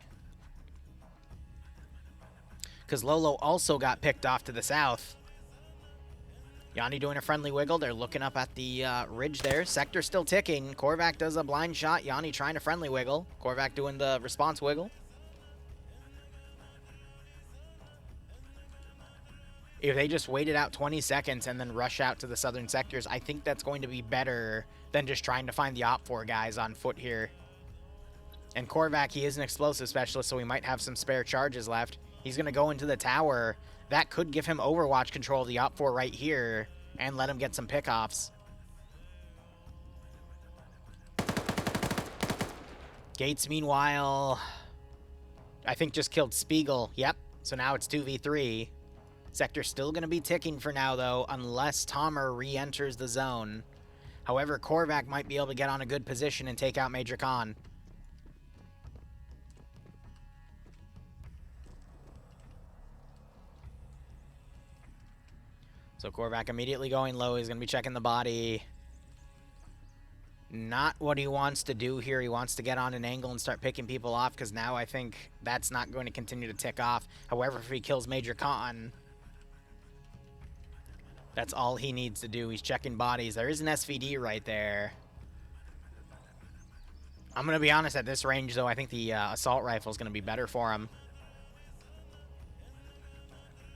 Because Lolo also got picked off to the south. Yanni doing a friendly wiggle. They're looking up at the ridge there. Sector still ticking. Korvac does a blind shot. Yanni trying to friendly wiggle. Korvac doing the response wiggle. If they just waited out 20 seconds and then rush out to the southern sectors, I think that's going to be better than just trying to find the Op4 guys on foot here. And Korvac, he is an explosive specialist, so he might have some spare charges left. He's going to go into the tower. That could give him Overwatch control of the Op4 right here and let him get some pickoffs. Gates, meanwhile, I think just killed Spiegel. Yep, so now it's 2v3. Sector's still going to be ticking for now, though, unless Tomer re-enters the zone. However, Korvac might be able to get on a good position and take out Major Khan. So Korvac immediately going low. He's going to be checking the body. Not what he wants to do here. He wants to get on an angle and start picking people off, because now I think that's not going to continue to tick off. However, if he kills Major Khan, that's all he needs to do. He's checking bodies. There is an SVD right there. I'm going to be honest, at this range, though, I think the assault rifle is going to be better for him.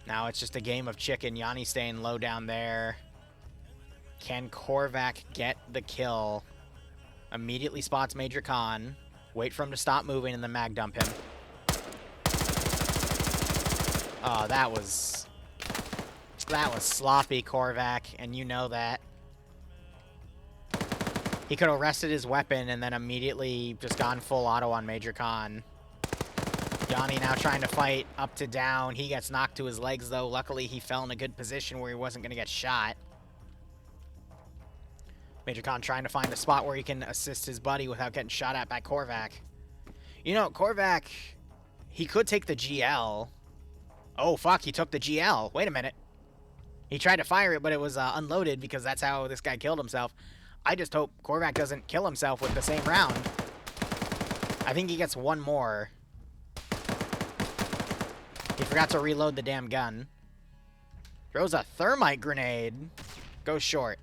Now it's just a game of chicken. Yanni staying low down there. Can Korvac get the kill? Immediately spots Major Khan. Wait for him to stop moving and then mag dump him. Oh, that was sloppy, Korvac, and you know that. He could have rested his weapon and then immediately just gone full auto on Major Khan. Yanni now trying to fight up to down. He gets knocked to his legs, though. Luckily, he fell in a good position where he wasn't going to get shot. Major Khan trying to find a spot where he can assist his buddy without getting shot at by Korvac. You know, Korvac, he could take the GL. Oh, fuck, he took the GL. Wait a minute. He tried to fire it, but it was unloaded because that's how this guy killed himself. I just hope Korvac doesn't kill himself with the same round. I think he gets one more. He forgot to reload the damn gun. Throws a thermite grenade. Goes short.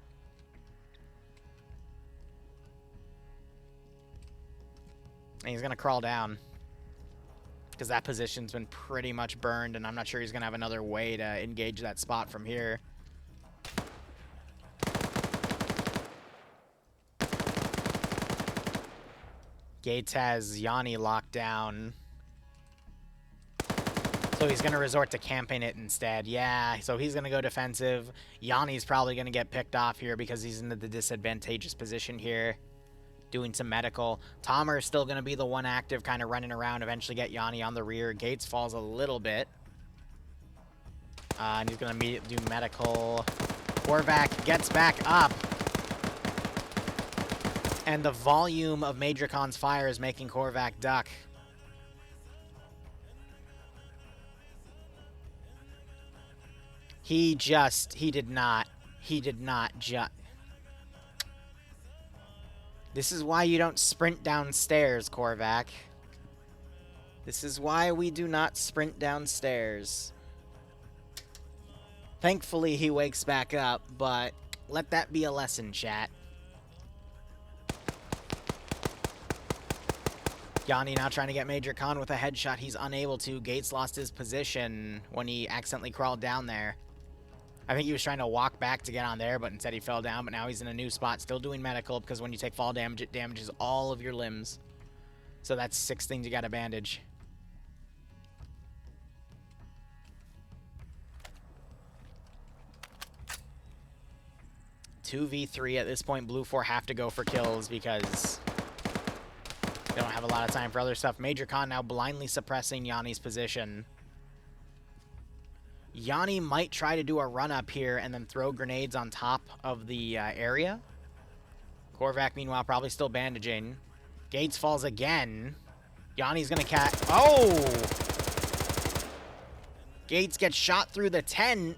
And he's going to crawl down. Because that position's been pretty much burned, and I'm not sure he's going to have another way to engage that spot from here. Gates has Yanni locked down. So he's going to resort to camping it instead. Yeah, so he's going to go defensive. Yanni's probably going to get picked off here because he's in the disadvantageous position here. Doing some medical. Tomer is still going to be the one active, kind of running around, eventually get Yanni on the rear. Gates falls a little bit. And he's going to immediately do medical. Korvac gets back up. And the volume of Major Khan's fire is making Korvac duck. He did not just... This is why you don't sprint downstairs, Korvac. This is why we do not sprint downstairs. Thankfully, he wakes back up, but let that be a lesson, chat. Yanni now trying to get Major Khan with a headshot. He's unable to. Gates lost his position when he accidentally crawled down there. I think he was trying to walk back to get on there, but instead he fell down. But now he's in a new spot, still doing medical, because when you take fall damage, it damages all of your limbs. So that's 6 things you got to bandage. (2v3) at this point. Blue 4 have to go for kills because they don't have a lot of time for other stuff. Major Khan now blindly suppressing Yanni's position. Yanni might try to do a run-up here and then throw grenades on top of the area. Korvac, meanwhile, probably still bandaging. Gates falls again. Yanni's going to Oh! Gates gets shot through the tent.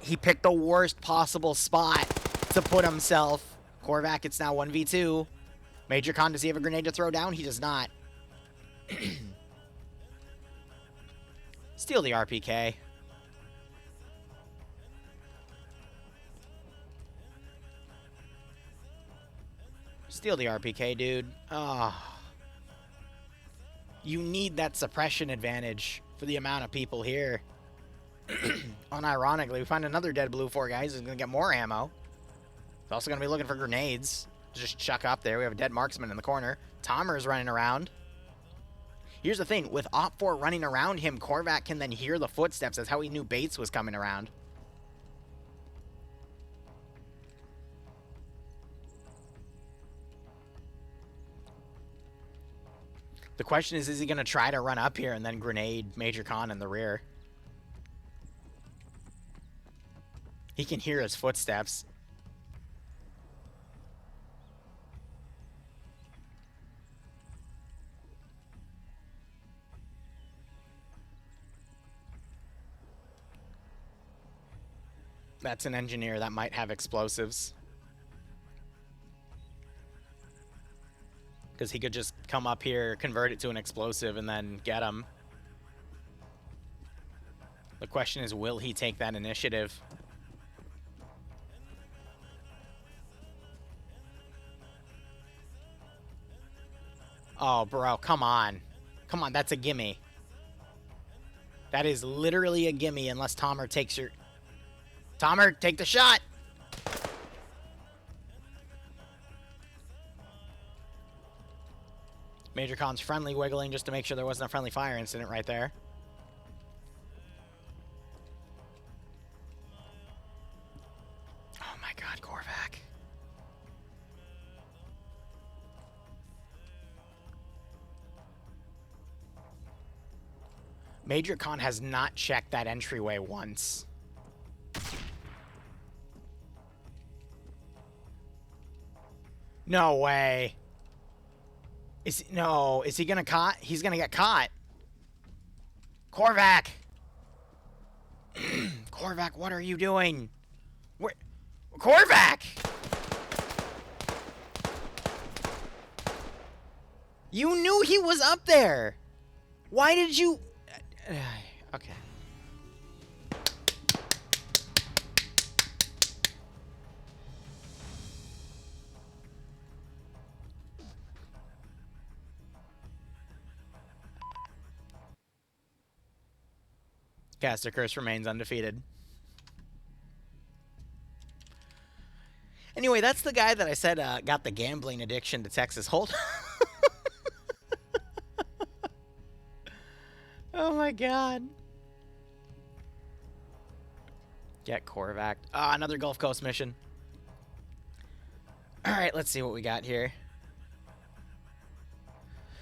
He picked the worst possible spot to put himself. Korvac, it's now 1v2. Major Con, does he have a grenade to throw down? He does not. Steal the RPK. Steal the RPK, dude. Oh. You need that suppression advantage for the amount of people here. Unironically, we find another dead blue 4 guys who's going to get more ammo. He's also going to be looking for grenades to just chuck up there. We have a dead marksman in the corner. Tomer's running around. Here's the thing. With Op 4 running around him, Korvac can then hear the footsteps. That's how he knew Bates was coming around. The question is he going to try to run up here and then grenade Major Con in the rear? He can hear his footsteps. That's an engineer that might have explosives. Because he could just come up here, convert it to an explosive, and then get him. The question is, will he take that initiative? Oh, bro, come on. Come on, that's a gimme. That is literally a gimme unless Tomer takes your... Tomer, take the shot! Major Con's friendly wiggling just to make sure there wasn't a friendly fire incident right there. Oh my god, Korvac. Major Con has not checked that entryway once. No way. Is he gonna caught? He's gonna get caught. Korvac! Korvac, what are you doing? Where? Korvac! You knew he was up there! Why did you... Okay. Caster Curse remains undefeated. Anyway, that's the guy that I said got the gambling addiction to Texas Hold'em. Oh my god. Get Korvac. Ah, another Gulf Coast mission. Alright, let's see what we got here.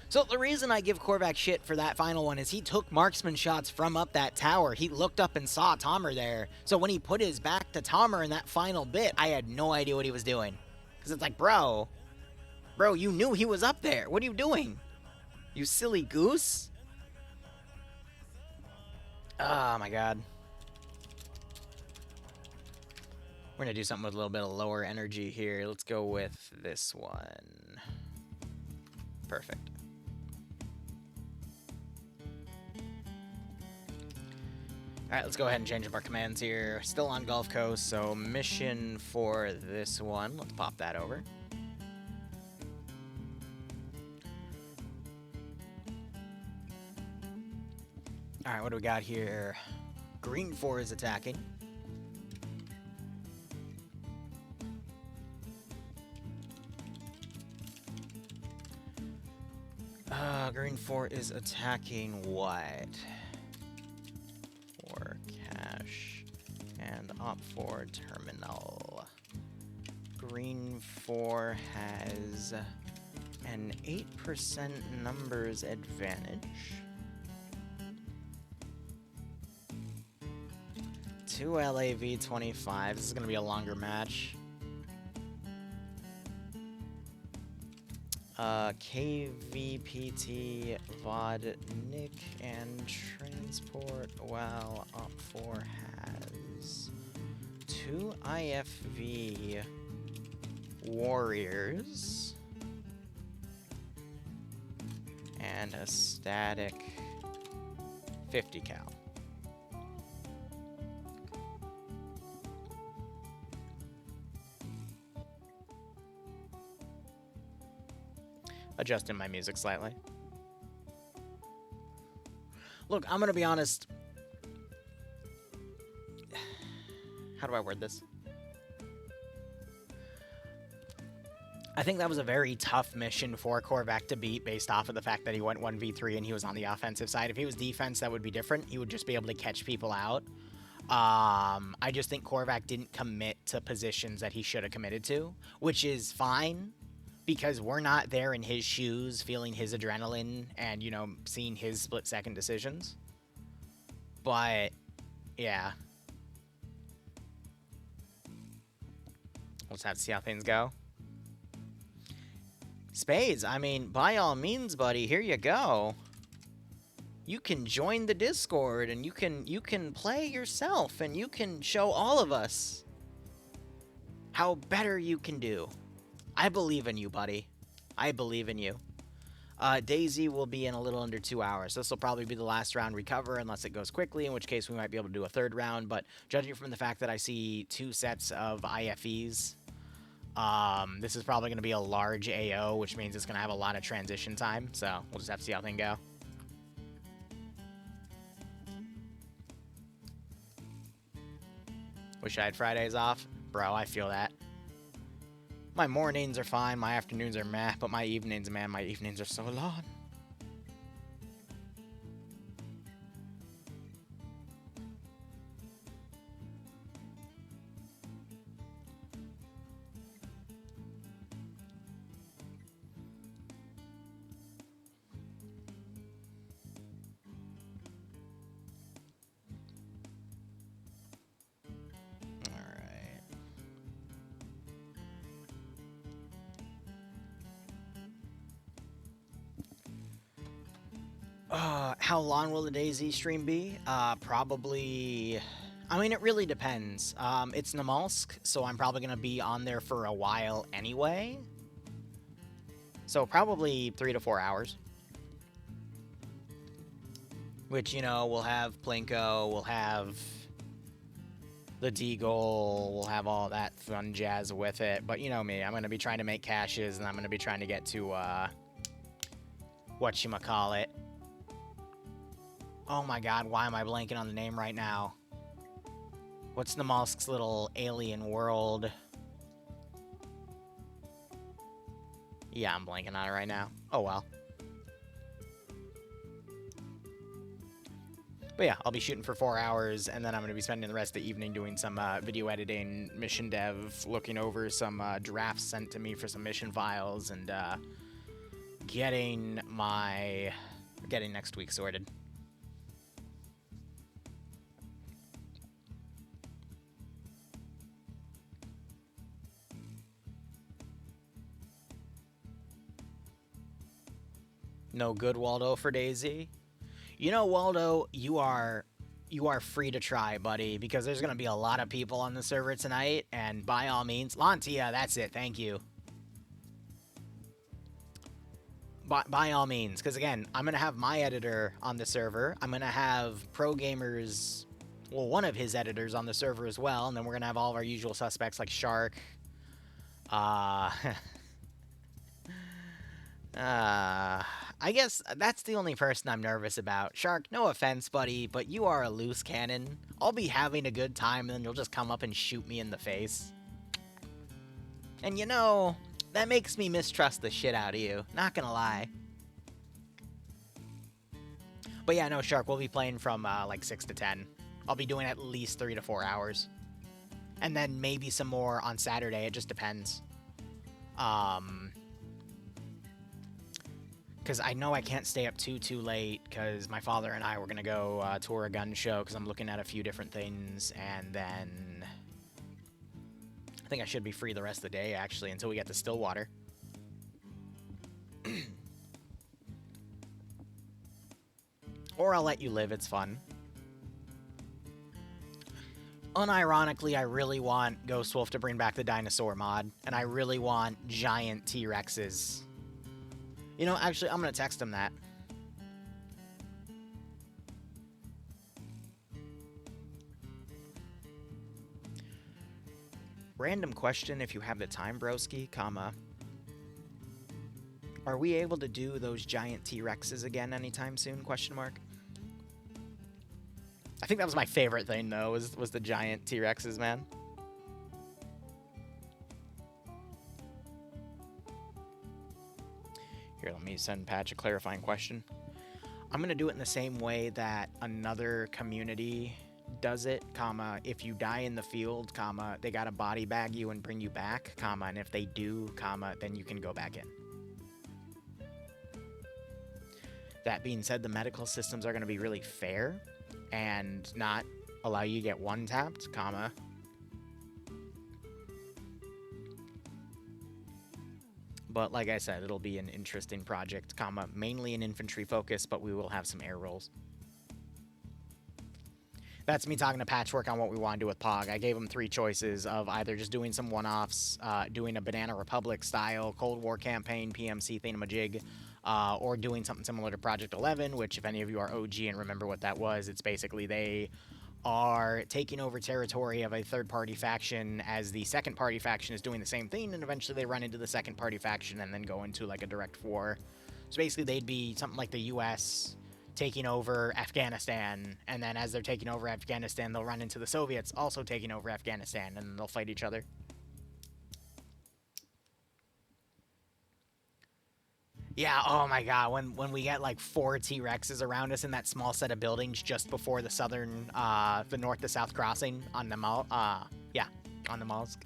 So the reason I give Korvac shit for that final one is he took marksman shots from up that tower. He looked up and saw Tomer there. So when he put his back to Tomer in that final bit, I had no idea what he was doing. Because it's like, bro, you knew he was up there. What are you doing? You silly goose? Oh my god. We're going to do something with a little bit of lower energy here. Let's go with this one. Perfect. Alright, let's go ahead and change up our commands here. Still on Gulf Coast, so mission for this one. Let's pop that over. Alright, what do we got here? Green 4 is attacking. Green 4 is attacking what? For cash and Op 4 terminal. Green 4 has an 8% numbers advantage. 2 LAV 25. This is going to be a longer match. KVPT, VOD, Nick, and Transport, while Op 4 has IFV Warriors and a static 50 cal. Adjusting my music slightly. Look, I'm gonna be honest. How do I word this? I think that was a very tough mission for Korvac to beat based off of the fact that he went 1v3 and he was on the offensive side. If he was defense, that would be different. He would just be able to catch people out. I just think Korvac didn't commit to positions that he should have committed to, which is fine because we're not there in his shoes, feeling his adrenaline and, you know, seeing his split-second decisions. But, yeah. We'll just have to see how things go. Spades, I mean, by all means, buddy, here you go. You can join the Discord and you can play yourself and you can show all of us how better you can do. I believe in you, buddy. I believe in you. Daisy will be in a little under 2 hours. This will probably be the last round we cover unless it goes quickly, in which case we might be able to do a third round. But judging from the fact that I see 2 sets of IFEs, this is probably going to be a large AO, which means it's going to have a lot of transition time. So we'll just have to see how things go. Wish I had Fridays off. Bro, I feel that. My mornings are fine, my afternoons are meh, but my evenings, man, my evenings are so long. How long will the DayZ stream be? Probably... I mean, it really depends. It's Namalsk, so I'm probably going to be on there for a while anyway. So probably 3 to 4 hours. Which, you know, we'll have Plinko, we'll have the Deagle, we'll have all that fun jazz with it. But you know me, I'm going to be trying to make caches, and I'm going to be trying to get to, whatchamacallit. Oh my god, why am I blanking on the name right now? What's Namalsk's little alien world? Yeah, I'm blanking on it right now. Oh well. But yeah, I'll be shooting for 4 hours, and then I'm going to be spending the rest of the evening doing some video editing, mission dev, looking over some drafts sent to me for some mission files, and getting next week sorted. No good, Waldo, for DayZ? You know, Waldo, you are free to try, buddy, because there's going to be a lot of people on the server tonight, and by all means... Lantia, that's it, thank you. By all means, because again, I'm going to have my editor on the server. I'm going to have Pro Gamers, well, one of his editors on the server as well, and then we're going to have all of our usual suspects like Shark, I guess that's the only person I'm nervous about. Shark, no offense, buddy, but you are a loose cannon. I'll be having a good time, and then you'll just come up and shoot me in the face. And you know, that makes me mistrust the shit out of you. Not gonna lie. But yeah, no, Shark, we'll be playing from, like 6 to 10. I'll be doing at least 3 to 4 hours. And then maybe some more on Saturday, it just depends. Because I know I can't stay up too late, because my father and I were going to go tour a gun show, because I'm looking at a few different things, and then I think I should be free the rest of the day, actually, until we get to Stillwater. Or I'll let you live, it's fun. Unironically, I really want Ghost Wolf to bring back the dinosaur mod, and I really want giant T-Rexes. You know, actually, I'm gonna text him that. Random question, if you have the time, broski, comma. Are we able to do those giant T-Rexes again anytime soon, question mark? I think that was my favorite thing, though, was the giant T-Rexes, man. Here, let me send Patch a clarifying question. I'm going to do it in the same way that another community does it, comma, if you die in the field, comma, they got to body bag you and bring you back, comma, and if they do, comma, then you can go back in. That being said, the medical systems are going to be really fair and not allow you to get one-tapped, comma. But like I said, it'll be an interesting project, comma, mainly an infantry focus, but we will have some air rolls. That's me talking to Patchwork on what we want to do with Pog. I gave him 3 choices of either just doing some one-offs, doing a Banana Republic style Cold War campaign, PMC thingamajig, or doing something similar to Project 11, which if any of you are OG and remember what that was, it's basically they are taking over territory of a third-party faction as the second-party faction is doing the same thing, and eventually they run into the second-party faction and then go into like a direct war. So basically they'd be something like the US taking over Afghanistan, and then as they're taking over Afghanistan, they'll run into the Soviets also taking over Afghanistan, and they'll fight each other. Yeah, oh my god, when we get like 4 T-Rexes around us in that small set of buildings just before the southern, the north to south crossing on the on the Mollusk.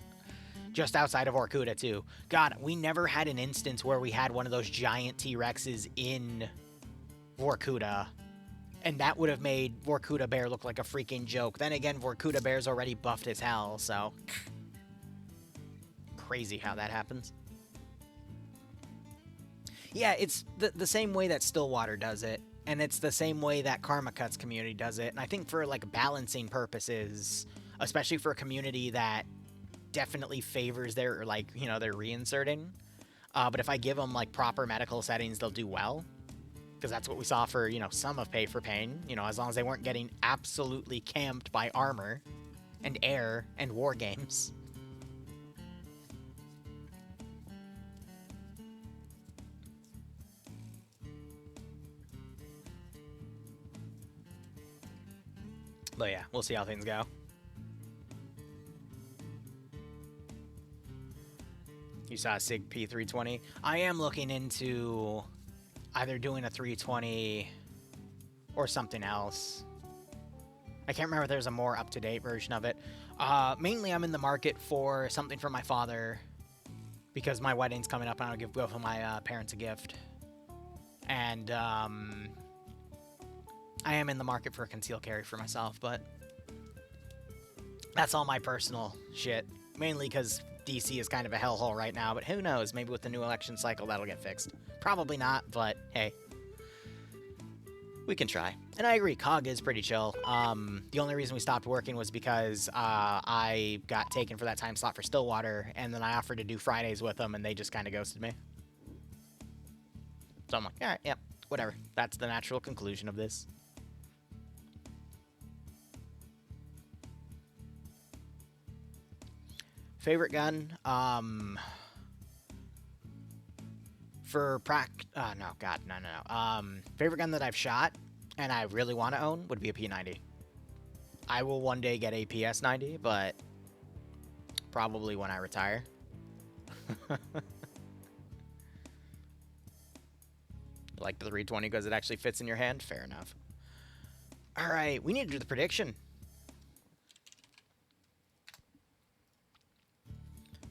Just outside of Vorkuta too. God, we never had an instance where we had one of those giant T-Rexes in Vorkuta, and that would have made Vorkuta Bear look like a freaking joke. Then again, Vorkuta Bear's already buffed as hell, so crazy how that happens. Yeah, it's the same way that Stillwater does it, and it's the same way that Karma Cuts community does it, and I think for, like, balancing purposes, especially for a community that definitely favors their, like, you know, their reinserting, but if I give them, like, proper medical settings, they'll do well, because that's what we saw for, you know, some of Pay for Pain, you know, as long as they weren't getting absolutely camped by armor, and air, and war games. But yeah, we'll see how things go. You saw SIG P320. I am looking into either doing a 320 or something else. I can't remember if there's a more up-to-date version of it. Mainly I'm in the market for something for my father because my wedding's coming up and I'll give both of my parents a gift. And I am in the market for a concealed carry for myself, but that's all my personal shit. Mainly because DC is kind of a hellhole right now, but who knows? Maybe with the new election cycle, that'll get fixed. Probably not, but hey. We can try. And I agree, COG is pretty chill. The only reason we stopped working was because I got taken for that time slot for Stillwater, and then I offered to do Fridays with them, and they just kind of ghosted me. So I'm like, alright, yeah, whatever. That's the natural conclusion of this. Favorite gun? For no. Favorite gun that I've shot and I really want to own would be a P90. I will one day get a PS90, but probably when I retire. Like the 320 because it actually fits in your hand? Fair enough. Alright, we need to do the prediction.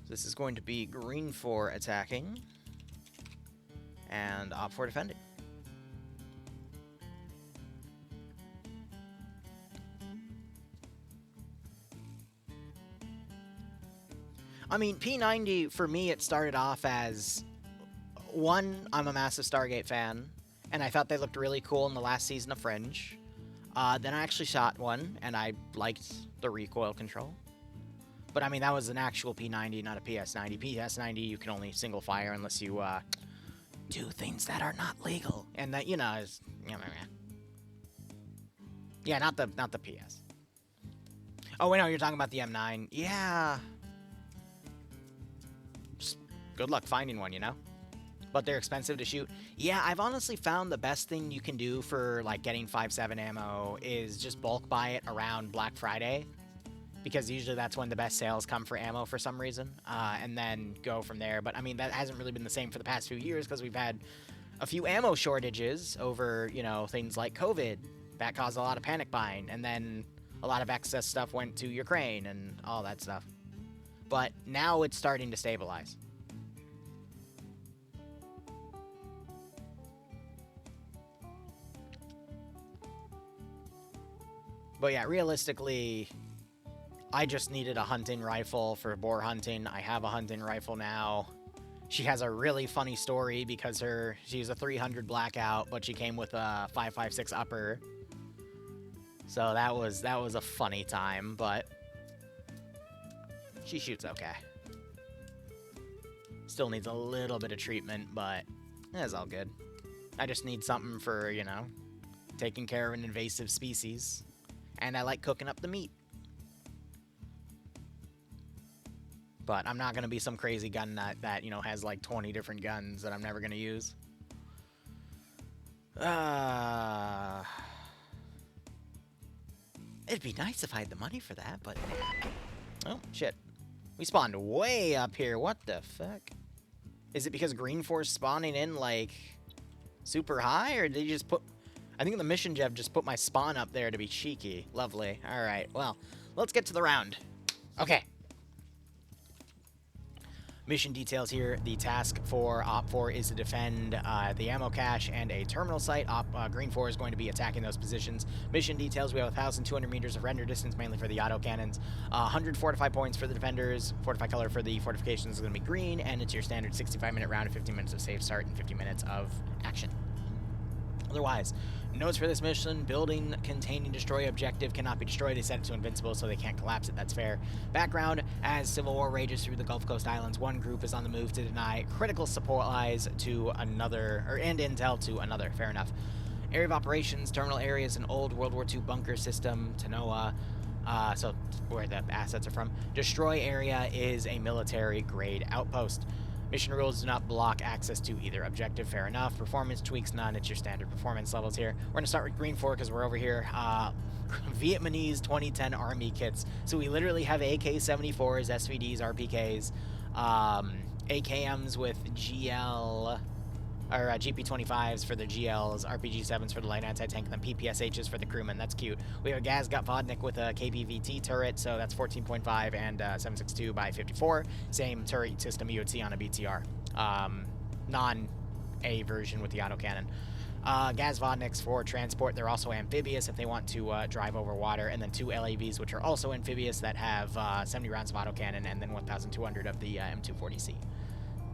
This is going to be green for attacking and op for defending. I mean, P90, for me, it started off as, one, I'm a massive Stargate fan, and I thought they looked really cool in the last season of Fringe. Then I actually shot one, and I liked the recoil control. But I mean, that was an actual P90, not a PS90. PS90, you can only single fire unless you do things that are not legal, and that is yeah, not the PS. Oh wait, no, you're talking about the M9. Yeah. Just good luck finding one, But they're expensive to shoot. Yeah, I've honestly found the best thing you can do for like getting 5.7 ammo is just bulk buy it around Black Friday, because usually that's when the best sales come for ammo for some reason, and then go from there. But I mean, that hasn't really been the same for the past few years because we've had a few ammo shortages over, things like COVID. That caused a lot of panic buying, and then a lot of excess stuff went to Ukraine and all that stuff. But now it's starting to stabilize. But yeah, realistically, I just needed a hunting rifle for boar hunting. I have a hunting rifle now. She has a really funny story because she's a 300 blackout, but she came with a 5.56 upper. So that was a funny time, but she shoots okay. Still needs a little bit of treatment, but it's all good. I just need something for, taking care of an invasive species. And I like cooking up the meat. But I'm not going to be some crazy gun nut that, has like 20 different guns that I'm never going to use. It'd be nice if I had the money for that, but... Oh, shit. We spawned way up here. What the fuck? Is it because Green Force spawning in, like, super high? Or did they just put... I think the mission Jeff just put my spawn up there to be cheeky. Lovely. Alright, well, let's get to the round. Okay. Mission details here. The task for Op 4 is to defend the ammo cache and a terminal site. Green 4 is going to be attacking those positions. Mission details, we have 1,200 meters of render distance, mainly for the autocannons. 100 fortify points for the defenders. Fortify color for the fortifications is going to be green, and it's your standard 65-minute round, 15 minutes of safe start, and 50 minutes of action. Otherwise, notes for this mission: building containing destroy objective cannot be destroyed. They set it to invincible so they can't collapse it. That's fair. Background: as civil war rages through the Gulf Coast Islands, one group is on the move to deny critical supplies to another, and intel to another. Fair enough. Area of operations: terminal area is an old World War II bunker system. Tanoa, so where the assets are from. Destroy area is a military grade outpost. Mission rules do not block access to either objective. Fair enough. Performance tweaks, none. It's your standard performance levels here. We're going to start with Green 4 because we're over here. Vietnamese 2010 Army kits. So we literally have AK-74s, SVDs, RPKs, AKMs with GL... or GP25s for the GLs, RPG7s for the light anti-tank, and then PPSHs for the crewmen. That's cute. We have a Gazgot Vodnik with a KBVT turret, so that's 14.5 and 7.62 by 54. Same turret system you would see on a BTR. Non-A version with the autocannon. Gaz Vodniks for transport. They're also amphibious if they want to drive over water. And then 2 LAVs, which are also amphibious, that have 70 rounds of autocannon and then 1,200 of the M240C.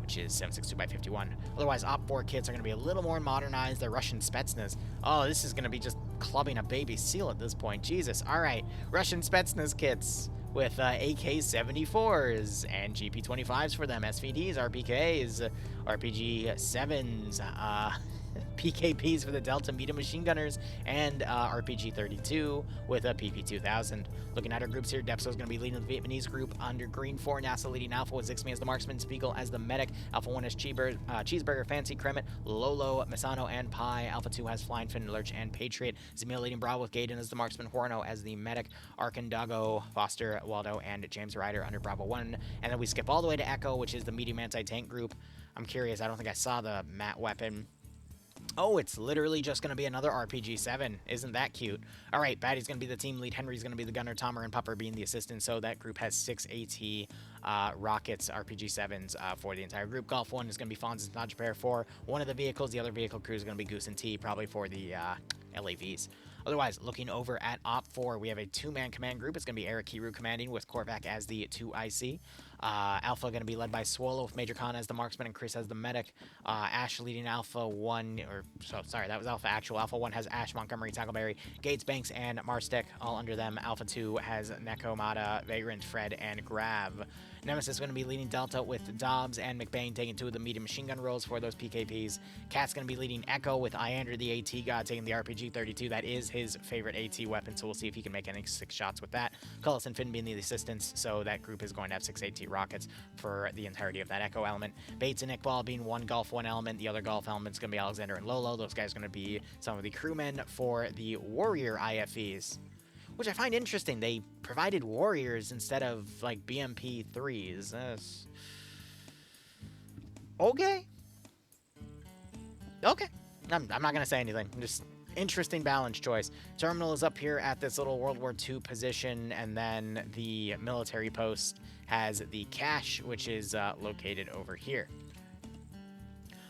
Which is 7.62 by 51. Otherwise, Op 4 kits are going to be a little more modernized. They're Russian Spetsnaz. Oh, this is going to be just clubbing a baby seal at this point. Jesus. All right. Russian Spetsnaz kits with AK-74s and GP25s for them. SVDs, RPKs, RPG-7s, PKPs for the Delta Medium Machine Gunners, and RPG-32 with a PP-2000. Looking at our groups here, Depso is going to be leading the Vietnamese group under Green 4, NASA leading Alpha with Zixmi as the marksman, Spiegel as the medic, Alpha 1 has Cheeseburger, Fancy, Kremet, Lolo, Misano, and Pi. Alpha 2 has Flying Fin, Lurch, and Patriot. Zamil leading Bravo with Gaydon as the marksman, Horno as the medic, Arkandago, Foster, Waldo, and James Ryder under Bravo 1. And then we skip all the way to Echo, which is the medium anti-tank group. I'm curious, I don't think I saw the mat weapon. Oh, it's literally just going to be another RPG-7. Isn't that cute? All right, Batty's going to be the team lead. Henry's going to be the gunner. Tomer and Pupper being the assistant. So that group has 6 AT rockets, RPG-7s for the entire group. Golf 1 is going to be Fonz and Najapare for one of the vehicles. The other vehicle crew is going to be Goose and T, probably for the LAVs. Otherwise, looking over at Op 4, we have a 2-man command group. It's going to be Eric Kiru commanding with Korvac as the 2IC. Alpha going to be led by Swallow with Major Khan as the marksman and Chris as the medic. Ash leading Alpha 1, sorry, that was Alpha Actual. Alpha 1 has Ash, Montgomery, Tackleberry, Gates, Banks, and Marstek all under them. Alpha 2 has Neko, Mata, Vagrant, Fred, and Grav. Nemesis going to be leading Delta with Dobbs and McBain taking 2 of the medium machine gun roles for those PKPs. Cat's going to be leading Echo with Iander, the AT god, taking the RPG-32. That is his favorite AT weapon, so we'll see if he can make any 6 shots with that. Cullis and Finn being the assistants, so that group is going to have 6 AT rockets for the entirety of that Echo element. Bates and Iqbal being one Golf, one element. The other Golf element's going to be Alexander and Lolo. Those guys are going to be some of the crewmen for the Warrior IFEs, which I find interesting. They provided Warriors instead of, like, BMP 3s. Okay. Okay. I'm not going to say anything. Just interesting balance choice. Terminal is up here at this little World War II position, and then the military post has the cache, which is located over here.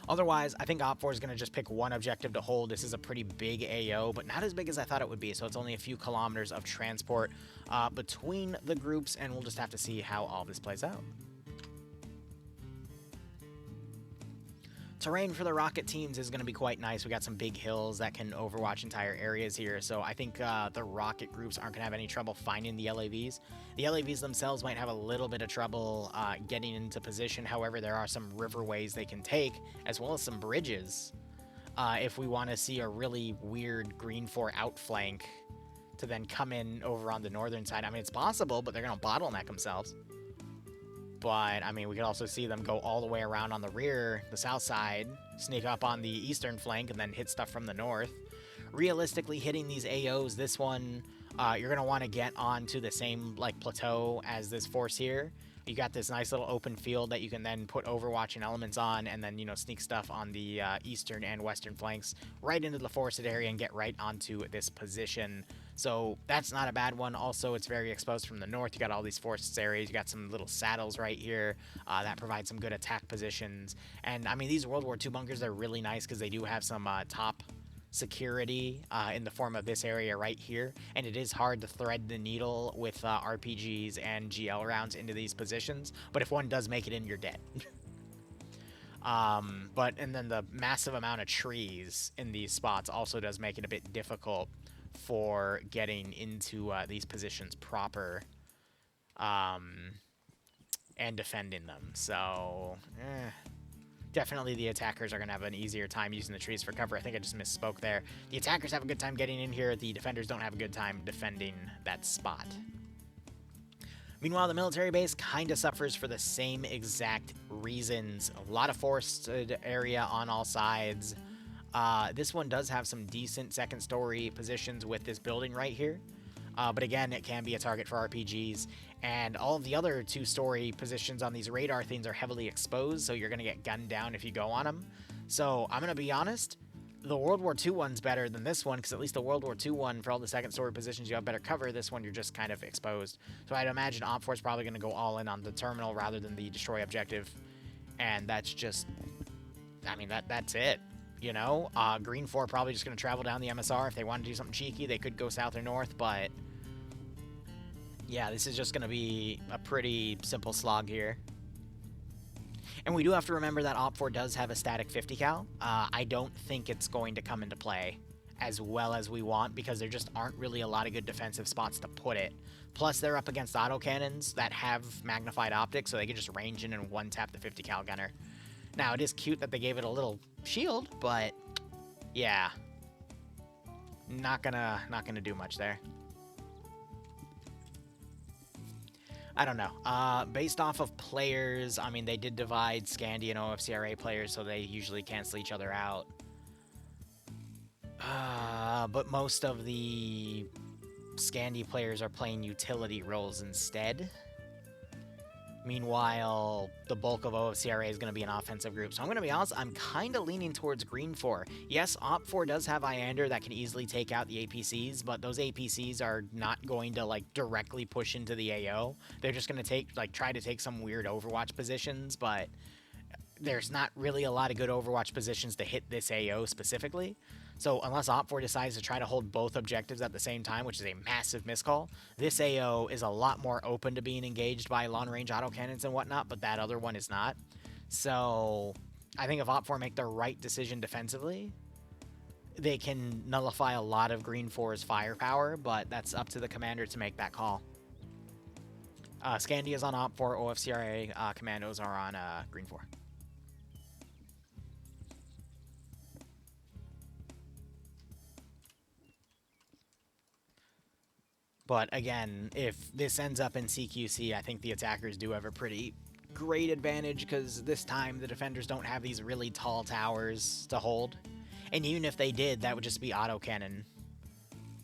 Otherwise, I think Op 4 is going to just pick one objective to hold. This is a pretty big AO, but not as big as I thought it would be, so it's only a few kilometers of transport between the groups, and we'll just have to see how all this plays out. Terrain for the rocket teams is going to be quite nice. We got some big hills that can overwatch entire areas here, so I think the rocket groups aren't going to have any trouble finding the LAVs. The LAVs themselves might have a little bit of trouble getting into position. However, there are some riverways they can take, as well as some bridges, if we want to see a really weird Green 4 outflank to then come in over on the northern side. I mean, it's possible, but they're going to bottleneck themselves. But, I mean, we could also see them go all the way around on the rear, the south side, sneak up on the eastern flank, and then hit stuff from the north. Realistically, hitting these AOs, this one, you're going to want to get onto the same, like, plateau as this force here. You got this nice little open field that you can then put overwatching elements on, and then, you know, sneak stuff on the eastern and western flanks right into the forested area and get right onto this position. So that's not a bad one. Also, it's very exposed from the north. You got all these forested areas. You got some little saddles right here that provide some good attack positions. And, I mean, these World War II bunkers are really nice because they do have some top security in the form of this area right here. And it is hard to thread the needle with RPGs and GL rounds into these positions. But if one does make it in, you're dead. And then the massive amount of trees in these spots also does make it a bit difficult for getting into these positions proper and defending them. So, definitely the attackers are going to have an easier time using the trees for cover. I think I just misspoke there. The attackers have a good time getting in here. The defenders don't have a good time defending that spot. Meanwhile, the military base kind of suffers for the same exact reasons. A lot of forested area on all sides. This one does have some decent second story positions with this building right here. But again, it can be a target for RPGs. And all of the other two-story positions on these radar things are heavily exposed, so you're going to get gunned down if you go on them. So I'm going to be honest, the World War II one's better than this one, because at least the World War II one, for all the second story positions, you have better cover. This one, you're just kind of exposed. So I'd imagine Op 4 is probably going to go all in on the terminal rather than the destroy objective. And that's just, I mean, that's it. You know, Green 4 probably just going to travel down the MSR. If they want to do something cheeky, they could go south or north, but yeah, this is just going to be a pretty simple slog here. And we do have to remember that Op 4 does have a static 50 cal. I don't think it's going to come into play as well as we want because there just aren't really a lot of good defensive spots to put it. Plus, they're up against autocannons that have magnified optics, so they can just range in and one-tap the 50 cal gunner. Now, it is cute that they gave it a little shield, but yeah, not gonna do much there. I don't know. Based off of players, I mean, they did divide Scandi and OFCRA players, so they usually cancel each other out. But most of the Scandi players are playing utility roles instead. Meanwhile, the bulk of OFCRA is going to be an offensive group. So I'm going to be honest, I'm kind of leaning towards Green 4. Yes, Op 4 does have Iander that can easily take out the APCs, but those APCs are not going to, like, directly push into the AO. They're just going to try to take some weird Overwatch positions, but there's not really a lot of good Overwatch positions to hit this AO specifically. So unless Op4 decides to try to hold both objectives at the same time, which is a massive miscall, this AO is a lot more open to being engaged by long-range autocannons and whatnot, but that other one is not. So I think if Op4 make the right decision defensively, they can nullify a lot of Green 4's firepower, but that's up to the commander to make that call. Scandia's on Op4, OFCRA commandos are on Green 4. But again, if this ends up in CQC, I think the attackers do have a pretty great advantage because this time the defenders don't have these really tall towers to hold. And even if they did, that would just be autocannon.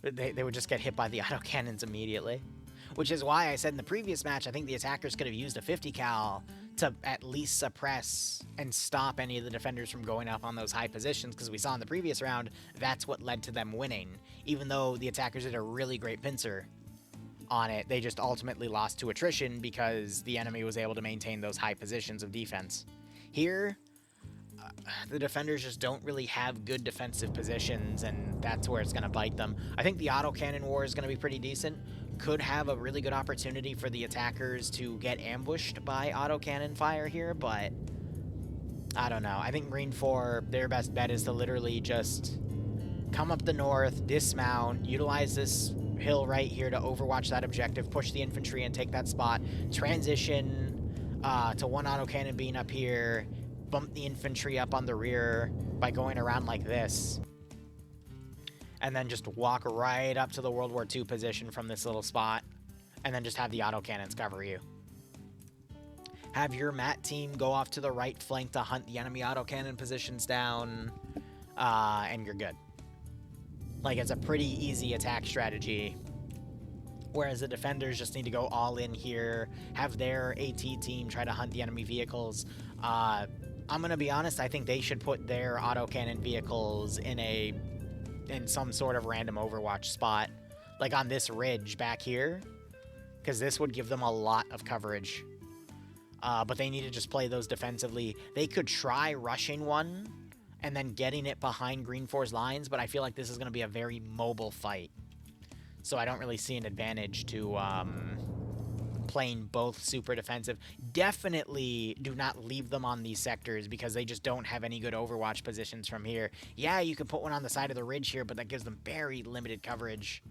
They would just get hit by the autocannons immediately. Which is why I said in the previous match, I think the attackers could have used a 50 cal to at least suppress and stop any of the defenders from going up on those high positions, because we saw in the previous round, that's what led to them winning. Even though the attackers did a really great pincer on it, they just ultimately lost to attrition because the enemy was able to maintain those high positions of defense. Here, the defenders just don't really have good defensive positions, and that's where it's going to bite them. I think the autocannon war is going to be pretty decent. Could have a really good opportunity for the attackers to get ambushed by autocannon fire here, but I don't know. I think Green 4, their best bet is to literally just come up the north, dismount, utilize this hill right here to overwatch that objective, push the infantry and take that spot, transition to one autocannon being up here, bump the infantry up on the rear by going around like this, and then just walk right up to the World War II position from this little spot, and then just have the autocannons cover you. Have your MAT team go off to the right flank to hunt the enemy autocannon positions down, and you're good. Like, it's a pretty easy attack strategy, whereas the defenders just need to go all in here, have their AT team try to hunt the enemy vehicles. I'm going to be honest, I think they should put their autocannon vehicles in some sort of random Overwatch spot, like on this ridge back here, because this would give them a lot of coverage. But they need to just play those defensively. They could try rushing one and then getting it behind Green 4's lines, but I feel like this is going to be a very mobile fight. So I don't really see an advantage to playing both super defensive. Definitely do not leave them on these sectors because they just don't have any good Overwatch positions from here. Yeah, you can put one on the side of the ridge here, but that gives them very limited coverage.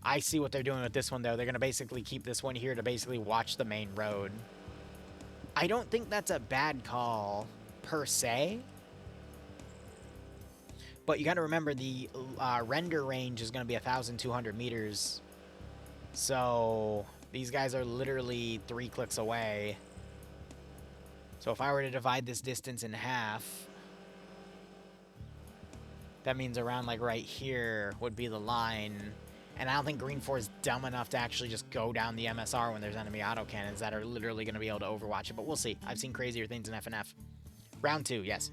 I see what they're doing with this one, though. They're going to basically keep this one here to basically watch the main road. I don't think that's a bad call, per se. But you got to remember the render range is going to be 1,200 meters. So these guys are literally 3 clicks away. So if I were to divide this distance in half, that means around like right here would be the line. And I don't think Green 4 is dumb enough to actually just go down the MSR when there's enemy autocannons that are literally going to be able to overwatch it. But we'll see. I've seen crazier things in FNF. Round 2, yes.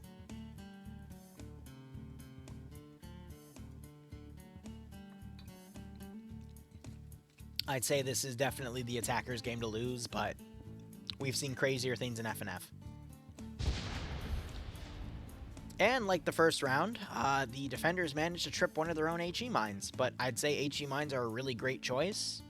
I'd say this is definitely the attacker's game to lose, but we've seen crazier things in FNF. And like the first round, the defenders managed to trip one of their own HE mines, but I'd say HE mines are a really great choice.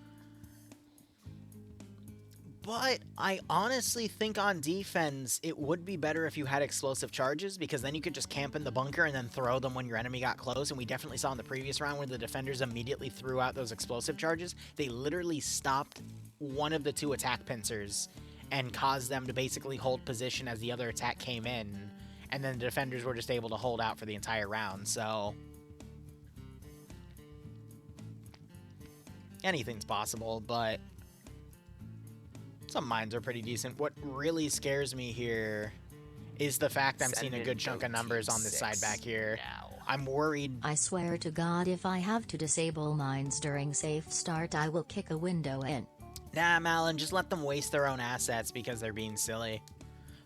But I honestly think on defense, it would be better if you had explosive charges, because then you could just camp in the bunker and then throw them when your enemy got close. And we definitely saw in the previous round where the defenders immediately threw out those explosive charges. They literally stopped one of the 2 attack pincers and caused them to basically hold position as the other attack came in. And then the defenders were just able to hold out for the entire round, so anything's possible, but some mines are pretty decent. What really scares me here is the fact I'm seeing a good chunk of numbers on this side back here. I'm worried. I swear to God, if I have to disable mines during safe start, I will kick a window in. Nah, Malin, just let them waste their own assets because they're being silly.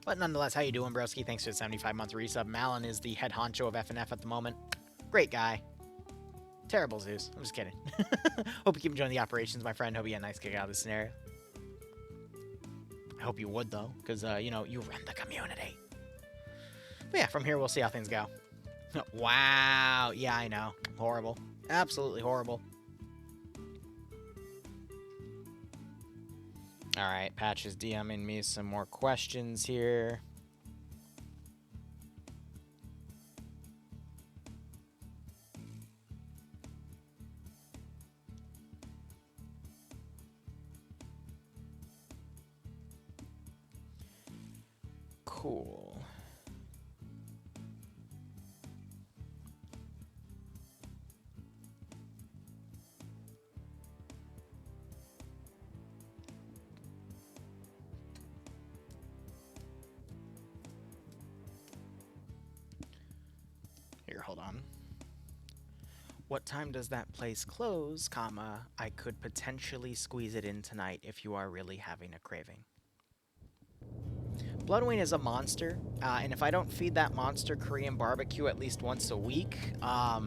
But nonetheless, how you doing, broski? Thanks for the 75-month resub. Malin is the head honcho of FNF at the moment. Great guy. Terrible Zeus. I'm just kidding. Hope you keep enjoying the operations, my friend. Hope you get a nice kick out of this scenario. I hope you would, though, because, you know, you run the community. But yeah, from here, we'll see how things go. Wow. Yeah, I know. Horrible. Absolutely horrible. Alright, Patch is DMing me some more questions here. Cool. Here, hold on. What time does that place close, comma, I could potentially squeeze it in tonight if you are really having a craving. Bloodwing is a monster, and if I don't feed that monster Korean barbecue at least once a week, I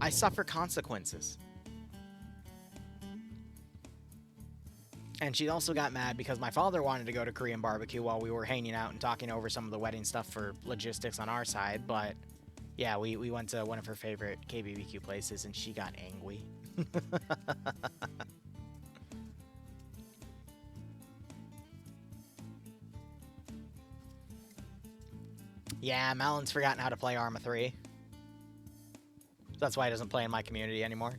suffer consequences. And she also got mad because my father wanted to go to Korean barbecue while we were hanging out and talking over some of the wedding stuff for logistics on our side, but yeah, we went to one of her favorite KBBQ places and she got angry. Yeah, Malon's forgotten how to play Arma 3. That's why he doesn't play in my community anymore.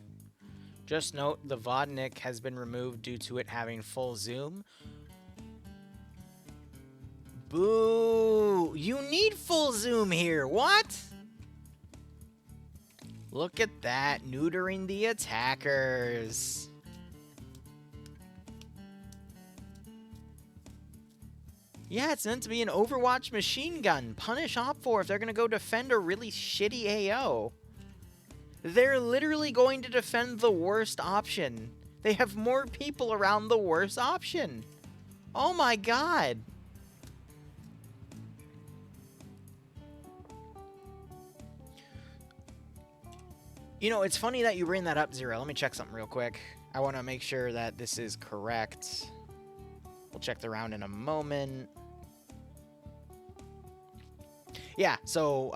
Just note, the VODnik has been removed due to it having full zoom. Boo! You need full zoom here, what? Look at that, neutering the attackers. Yeah, it's meant to be an Overwatch machine gun. Punish Op4 if they're going to go defend a really shitty AO. They're literally going to defend the worst option. They have more people around the worst option. Oh my god. You know, it's funny that you bring that up, Zero. Let me check something real quick. I want to make sure that this is correct. We'll check the round in a moment. Yeah, so,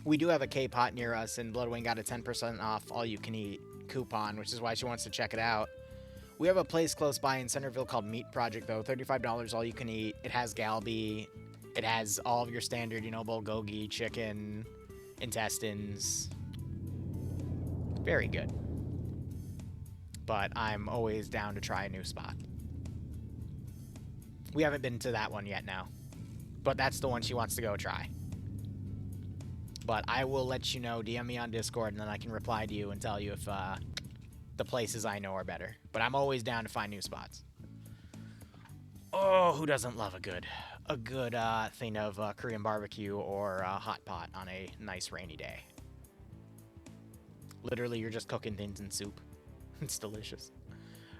we do have a K-Pot near us, and Bloodwing got a 10% off all-you-can-eat coupon, which is why she wants to check it out. We have a place close by in Centerville called Meat Project, though. $35 all-you-can-eat. It has Galbi. It has all of your standard, you know, bulgogi, chicken, intestines. Very good. But I'm always down to try a new spot. We haven't been to that one yet now. But that's the one she wants to go try. But I will let you know, DM me on Discord, and then I can reply to you and tell you if the places I know are better. But I'm always down to find new spots. Oh, who doesn't love a good thing of Korean barbecue or hot pot on a nice rainy day? Literally, you're just cooking things in soup. It's delicious.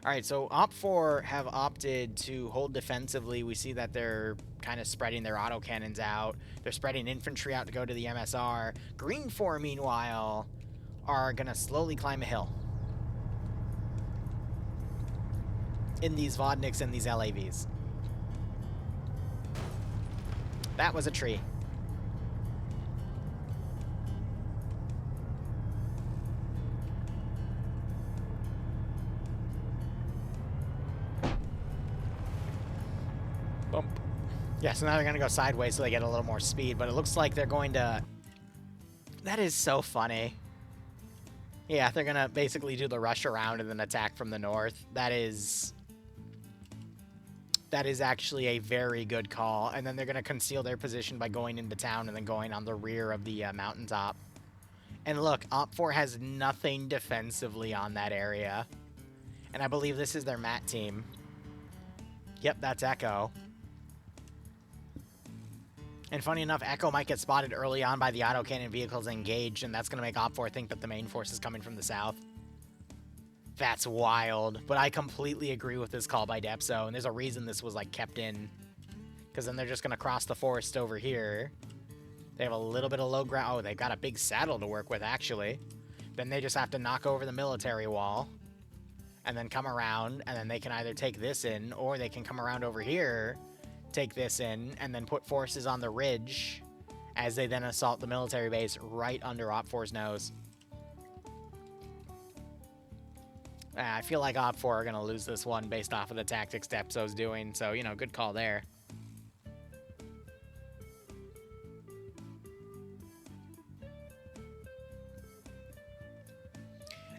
All right, so Op4 have opted to hold defensively. We see that they're kind of spreading their autocannons out. They're spreading infantry out to go to the MSR. Green 4, meanwhile, are going to slowly climb a hill. In these Vodniks and these LAVs. That was a tree. Bump. Yeah, so now they're going to go sideways so they get a little more speed, but it looks like they're going to... That is so funny. Yeah, they're going to basically do the rush around and then attack from the north. That is actually a very good call. And then they're going to conceal their position by going into town and then going on the rear of the mountaintop. And look, Op4 has nothing defensively on that area. And I believe this is their mat team. Yep, that's Echo. And funny enough, Echo might get spotted early on by the autocannon vehicles engaged, and that's going to make Op4 think that the main force is coming from the south. That's wild. But I completely agree with this call by Depso, and there's a reason this was, like, kept in. Because then they're just going to cross the forest over here. They have a little bit of low ground. Oh, they've got a big saddle to work with, actually. Then they just have to knock over the military wall. and then come around, and then they can either take this in, or they can come around over here, take this in, and then put forces on the ridge as they then assault the military base right under Op 4's nose. I feel like Op 4 are going to lose this one based off of the tactics Depso's doing, so, you know, good call there.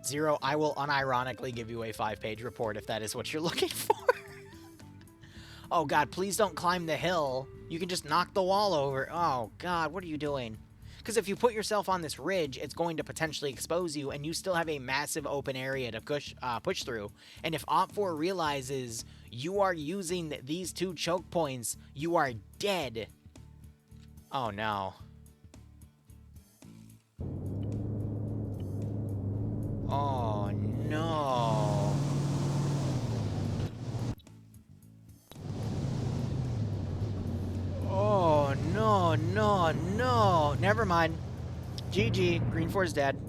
Zero, I will unironically give you a 5-page report if that is what you're looking for. Oh, God, please don't climb the hill. You can just knock the wall over. Oh, God, what are you doing? Because if you put yourself on this ridge, it's going to potentially expose you, and you still have a massive open area to push through. And if Op 4 realizes you are using these 2 choke points, you are dead. Oh, no. Oh, no. Oh, no, no, no. Never mind. GG. Green 4's dead.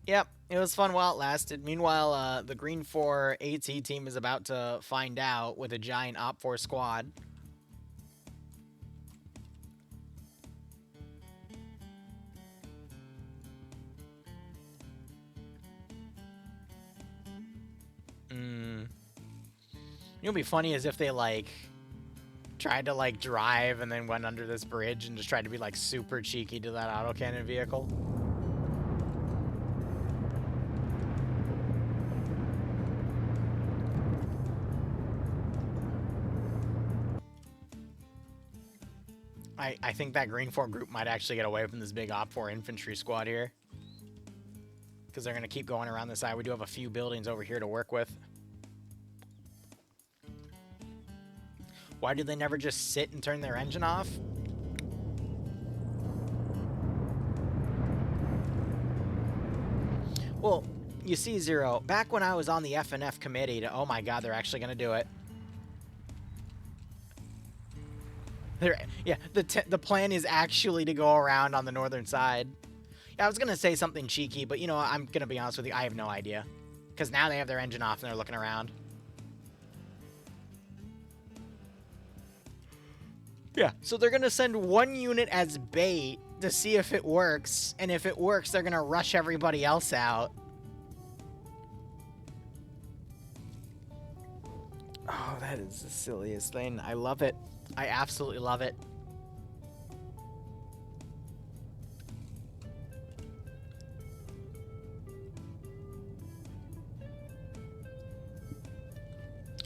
Yep, it was fun while it lasted. Meanwhile, the Green 4 AT team is about to find out with a giant Op 4 squad. You know what'd be funny is if they, like, tried to, like, drive and then went under this bridge and just tried to be, like, super cheeky to that autocannon vehicle. I think that Green 4 group might actually get away from this big Op 4 infantry squad here. Because they're going to keep going around the side. We do have a few buildings over here to work with. Why did they never just sit and turn their engine off? Well, you see, Zero, back when I was on the FNF committee oh my God, they're actually going to do it. Yeah, the plan is actually to go around on the northern side. Yeah, I was going to say something cheeky, but you know, I'm going to be honest with you, I have no idea. Because now they have their engine off and they're looking around. Yeah, so they're going to send one unit as bait to see if it works. And if it works, they're going to rush everybody else out. Oh, that is the silliest thing. I love it. I absolutely love it.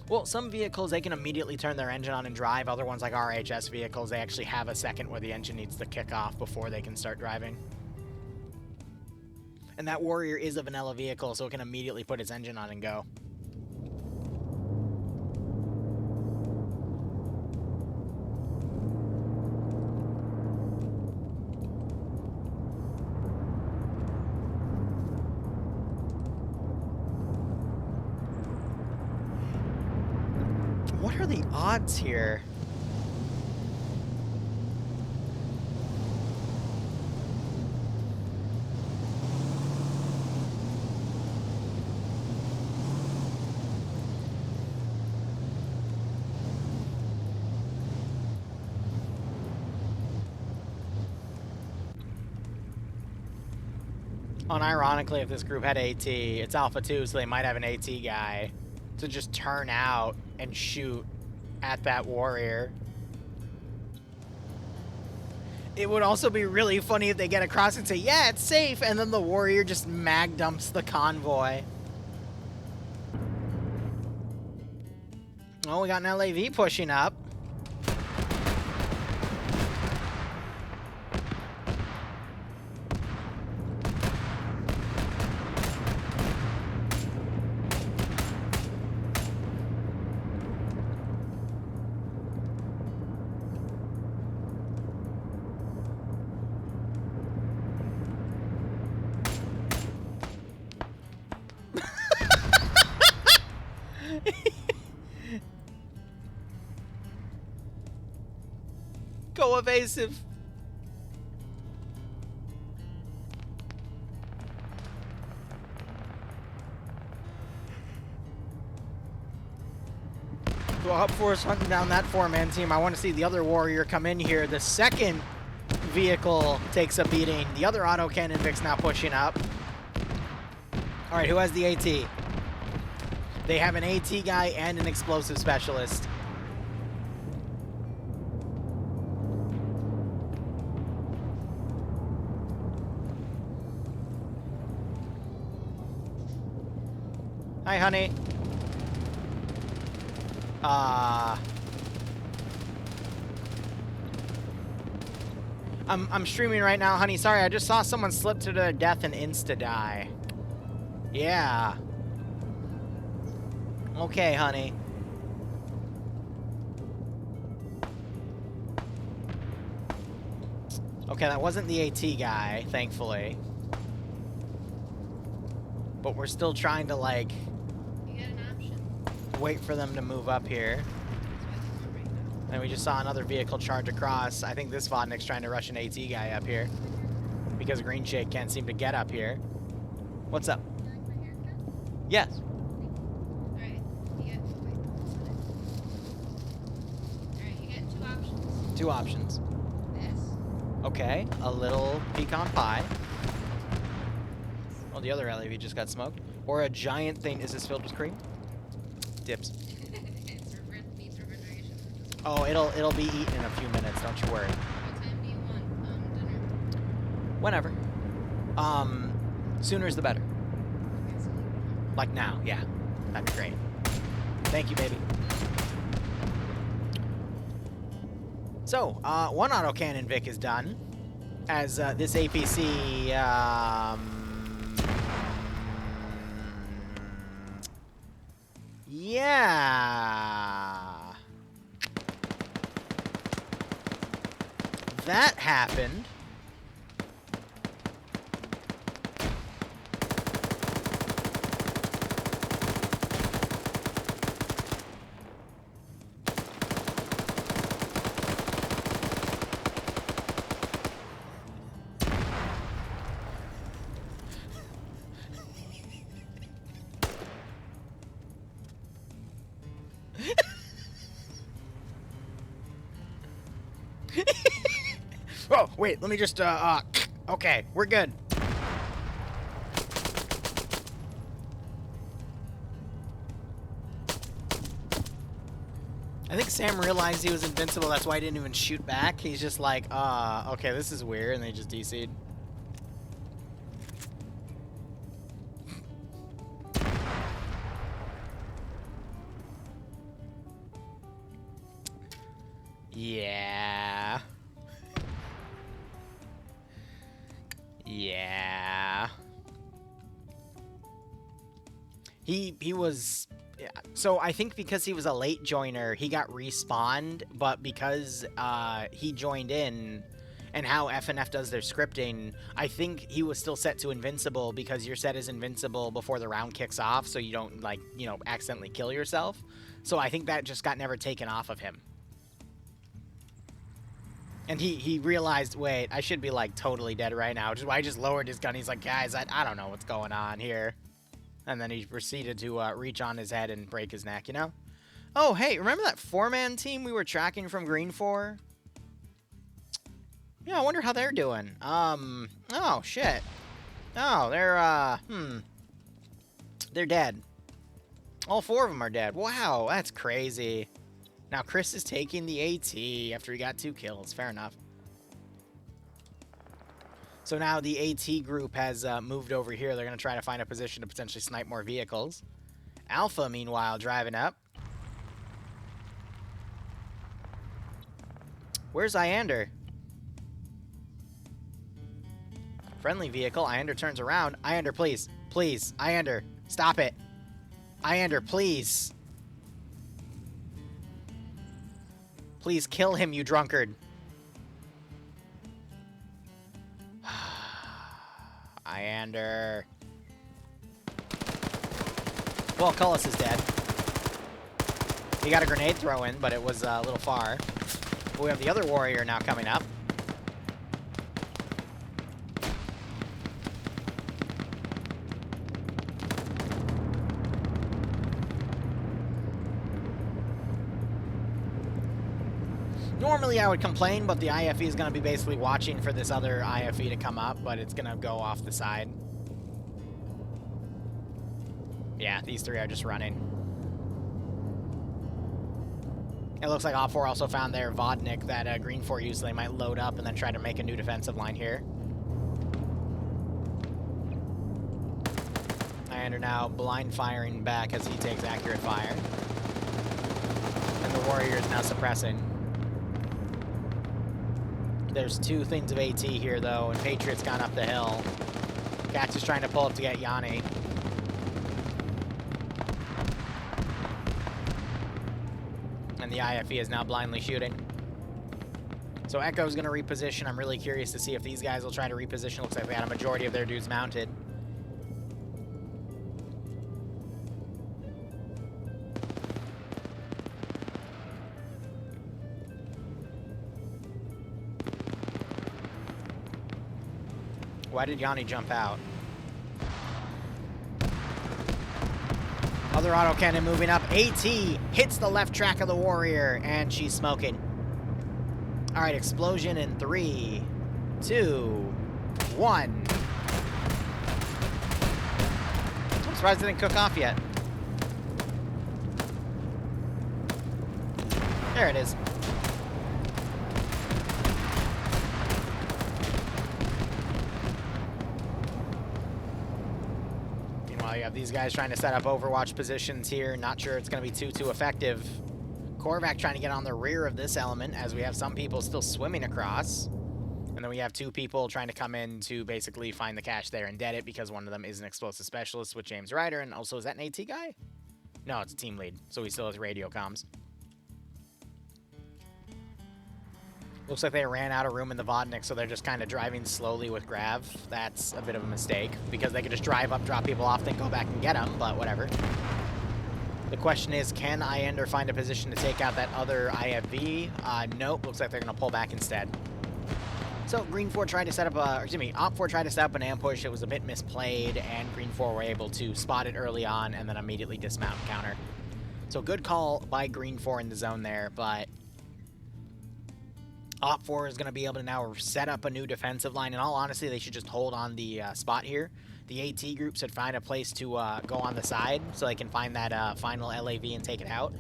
Well, some vehicles, they can immediately turn their engine on and drive. Other ones, like RHS vehicles, they actually have a second where the engine needs to kick off before they can start driving. And that Warrior is a vanilla vehicle, so it can immediately put its engine on and go. What are the odds here? Unironically, if this group had AT, it's Alpha 2, so they might have an AT guy to just turn out and shoot at that Warrior. It would also be really funny if they get across and say, yeah, it's safe, and then the Warrior just mag dumps the convoy. Oh, we got an LAV pushing up. Go evasive. So Hub Force hunting down that 4-man team. I want to see the other warrior come in here. The second vehicle takes a beating. The other autocannon Vic's now pushing up. All right, who has the AT? They have an AT guy and an explosive specialist. Hi, honey. I'm streaming right now, honey. Sorry, I just saw someone slip to their death and insta-die. Yeah. Okay, honey. Okay, that wasn't the AT guy, thankfully. But we're still trying to, like, You get an option. wait for them to move up here. That's what I want right now. And we just saw another vehicle charge across. I think this Vodnik's trying to rush an AT guy up here. Because Green Shake can't seem to get up here. What's up? You like my haircut? Yes. Alright, you get. Wait, alright, you get two options. Two options. This. Okay, a little pecan pie. Oh, the other LAV just got smoked. Or a giant thing. Is this filled with cream? Dips. Needs refrigeration. Oh, it'll be eaten in a few minutes. Don't you worry. What time do you want dinner? Whenever. Sooner is the better. Okay, so like, Like now, yeah. That'd be great. Thank you, baby. So, one autocannon Vic is done. As this APC, yeah. That happened. Oh, wait, let me just, okay, we're good. I think Sam realized he was invincible, that's why he didn't even shoot back. He's just like, okay, this is weird, and they just DC'd. Yeah. Yeah. He was... Yeah. So I think because he was a late joiner, he got respawned, but because he joined in and how FNF does their scripting, I think he was still set to invincible because your set is invincible before the round kicks off, so you don't, like, you know, accidentally kill yourself. So I think that just got never taken off of him. And he realized, wait, I should be, like, totally dead right now. Just I just lowered his gun. He's like, guys, I don't know what's going on here. And then he proceeded to reach on his head and break his neck, you know? Oh, hey, remember that 4-man team we were tracking from Green 4? Yeah, I wonder how they're doing. Oh, shit. Oh, they're dead. All 4 of them are dead. Wow, that's crazy. Now Chris is taking the AT after he got 2 kills. Fair enough. So now the AT group has moved over here. They're going to try to find a position to potentially snipe more vehicles. Alpha, meanwhile, driving up. Where's Iander? Friendly vehicle. Iander turns around. Iander, please. Please. Iander, stop it. Iander, please. Please kill him, you drunkard. Iander. Well, Cullis is dead. He got a grenade throw in, but it was a little far. But we have the other warrior now coming up. Normally I would complain, but the IFE is going to be basically watching for this other IFE to come up, but it's going to go off the side. Yeah, these three are just running. It looks like Op4 also found their Vodnik that Green 4 used, so they might load up and then try to make a new defensive line here. And are now blind firing back as he takes accurate fire. And the Warrior is now suppressing. There's two things of AT here, though, and Patriot's gone up the hill. Gats is trying to pull up to get Yanni. And the IFE is now blindly shooting. So Echo's going to reposition. I'm really curious to see if these guys will try to reposition. Looks like they had a majority of their dudes mounted. Why did Yanni jump out? Other autocannon moving up. AT hits the left track of the Warrior, and she's smoking. All right, explosion in 3, 2, 1. I'm surprised it didn't cook off yet. There it is. You have these guys trying to set up Overwatch positions here. Not sure it's going to be too effective. Korvac trying to get on the rear of this element as we have some people still swimming across. And then we have two people trying to come in to basically find the cache there and dead it because one of them is an explosive specialist with James Ryder. And also, is that an AT guy? No, it's a team lead. So he still has radio comms. Looks like they ran out of room in the Vodnik, so they're just kind of driving slowly with Grav. That's a bit of a mistake, because they could just drive up, drop people off, then go back and get them, but whatever. The question is, can Iender find a position to take out that other IFV? Nope, looks like they're going to pull back instead. So Green 4 tried to set up a, Op4 tried to set up an ambush. It was a bit misplayed, and Green 4 were able to spot it early on and then immediately dismount and counter. So good call by Green 4 in the zone there, but Op4 is going to be able to now set up a new defensive line. In all honesty, they should just hold on the spot here. The AT group should find a place to go on the side so they can find that final LAV and take it out.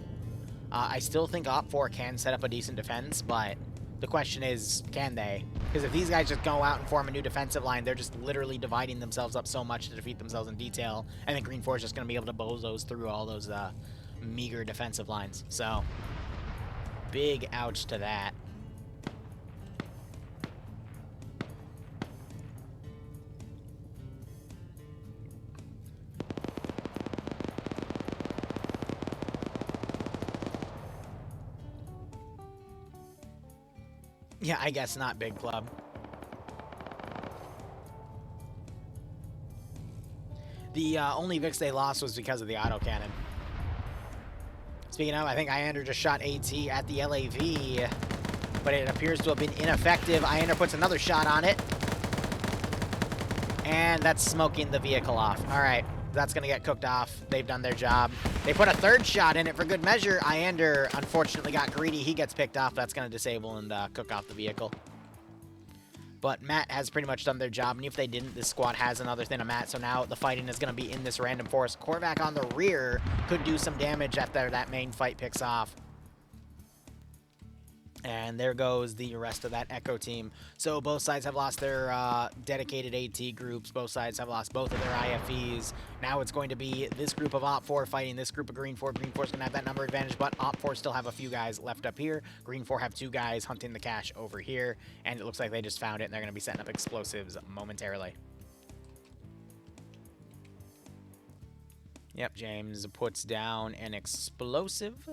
I still think Op4 can set up a decent defense, but the question is, can they? Because if these guys just go out and form a new defensive line, they're just literally dividing themselves up so much to defeat themselves in detail. And then Green 4 is just going to be able to bozo's through all those meager defensive lines. So, big ouch to that. Yeah, I guess not, Big Club. The only Vix they lost was because of the autocannon. Speaking of, I think Iender just shot AT at the LAV, but it appears to have been ineffective. Iender puts another shot on it, and that's smoking the vehicle off. All right, that's going to get cooked off. They've done their job. They put a third shot in it for good measure. Iender unfortunately got greedy. He gets picked off. That's going to disable and cook off the vehicle. But Matt has pretty much done their job, and if they didn't, this squad has another thing of Matt, so now the fighting is going to be in this random forest. Korvac on the rear could do some damage after that main fight picks off. And there goes the rest of that Echo team. So both sides have lost their dedicated AT groups. Both sides have lost both of their IFEs. Now it's going to be this group of Op4 fighting this group of Green 4. Green 4 is going to have that number advantage, but Op4 still have a few guys left up here. Green 4 have 2 guys hunting the cache over here. And it looks like they just found it, and they're going to be setting up explosives momentarily. Yep, James puts down an explosive.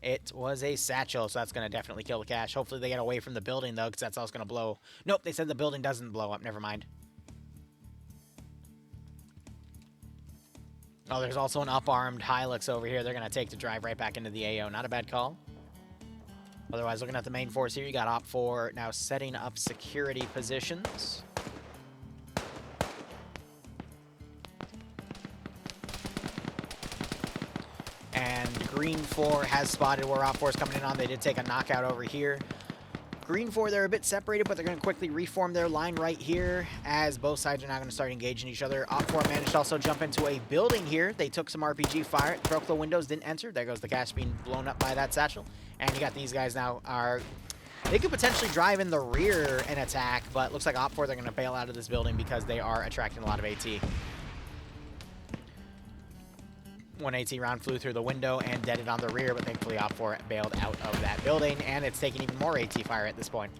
It was a satchel, so that's going to definitely kill the cache. Hopefully they get away from the building, though, because that's all it's going to blow. Nope, they said the building doesn't blow up. Never mind. Oh, there's also an up-armed Hilux over here. They're going to take the drive right back into the AO. Not a bad call. Otherwise, looking at the main force here, you got Op4 now setting up security positions. And Green 4 has spotted where Op 4 is coming in on. They did take a knockout over here. Green 4, they're a bit separated, but they're going to quickly reform their line right here as both sides are now going to start engaging each other. Op 4 managed to also jump into a building here. They took some RPG fire, broke the windows, didn't enter. There goes the cash being blown up by that satchel. And you got these guys now they could potentially drive in the rear and attack, but looks like Op 4, they're going to bail out of this building because they are attracting a lot of AT. One AT round flew through the window and deaded on the rear, but thankfully Op 4 bailed out of that building, and it's taking even more AT fire at this point.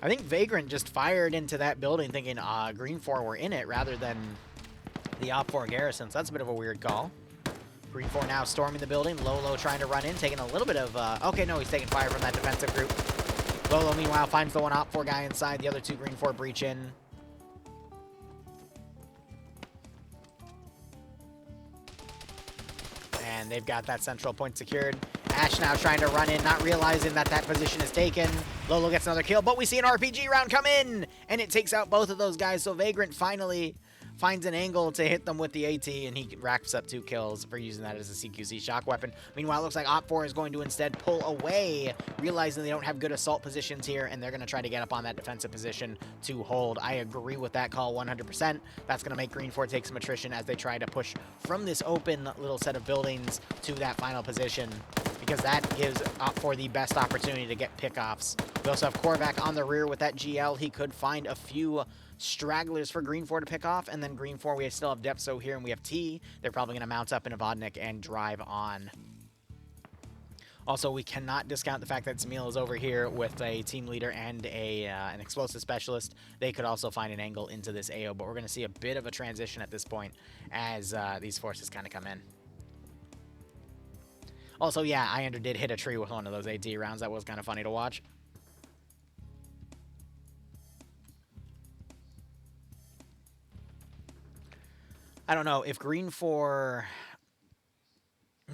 I think Vagrant just fired into that building thinking Green 4 were in it rather than the Op 4 garrison, so that's a bit of a weird call. Green 4 now storming the building. Lolo trying to run in, taking a little bit of... okay, no, he's taking fire from that defensive group. Lolo, meanwhile, finds the one Op 4 guy inside. The other two Green 4 breach in. And they've got that central point secured. Ash now trying to run in, not realizing that that position is taken. Lolo gets another kill, but we see an RPG round come in, and it takes out both of those guys. So Vagrant finally finds an angle to hit them with the AT, and he racks up 2 kills for using that as a CQC shock weapon. Meanwhile, it looks like Op 4 is going to instead pull away, realizing they don't have good assault positions here, and they're going to try to get up on that defensive position to hold. I agree with that call 100%. That's going to make Green 4 take some attrition as they try to push from this open little set of buildings to that final position, because that gives Op 4 the best opportunity to get pickoffs. We also have Korvac on the rear with that GL. He could find a few stragglers for Green 4 to pick off, and then Green 4, we still have Depso here, and we have T. They're probably going to mount up in a Vodnik and drive on. Also, we cannot discount the fact that Zamil is over here with a team leader and an explosive specialist. They could also find an angle into this AO, but we're going to see a bit of a transition at this point as these forces kind of come in. Also, yeah, Iander did hit a tree with one of those AT rounds. That was kind of funny to watch. I don't know if Green 4...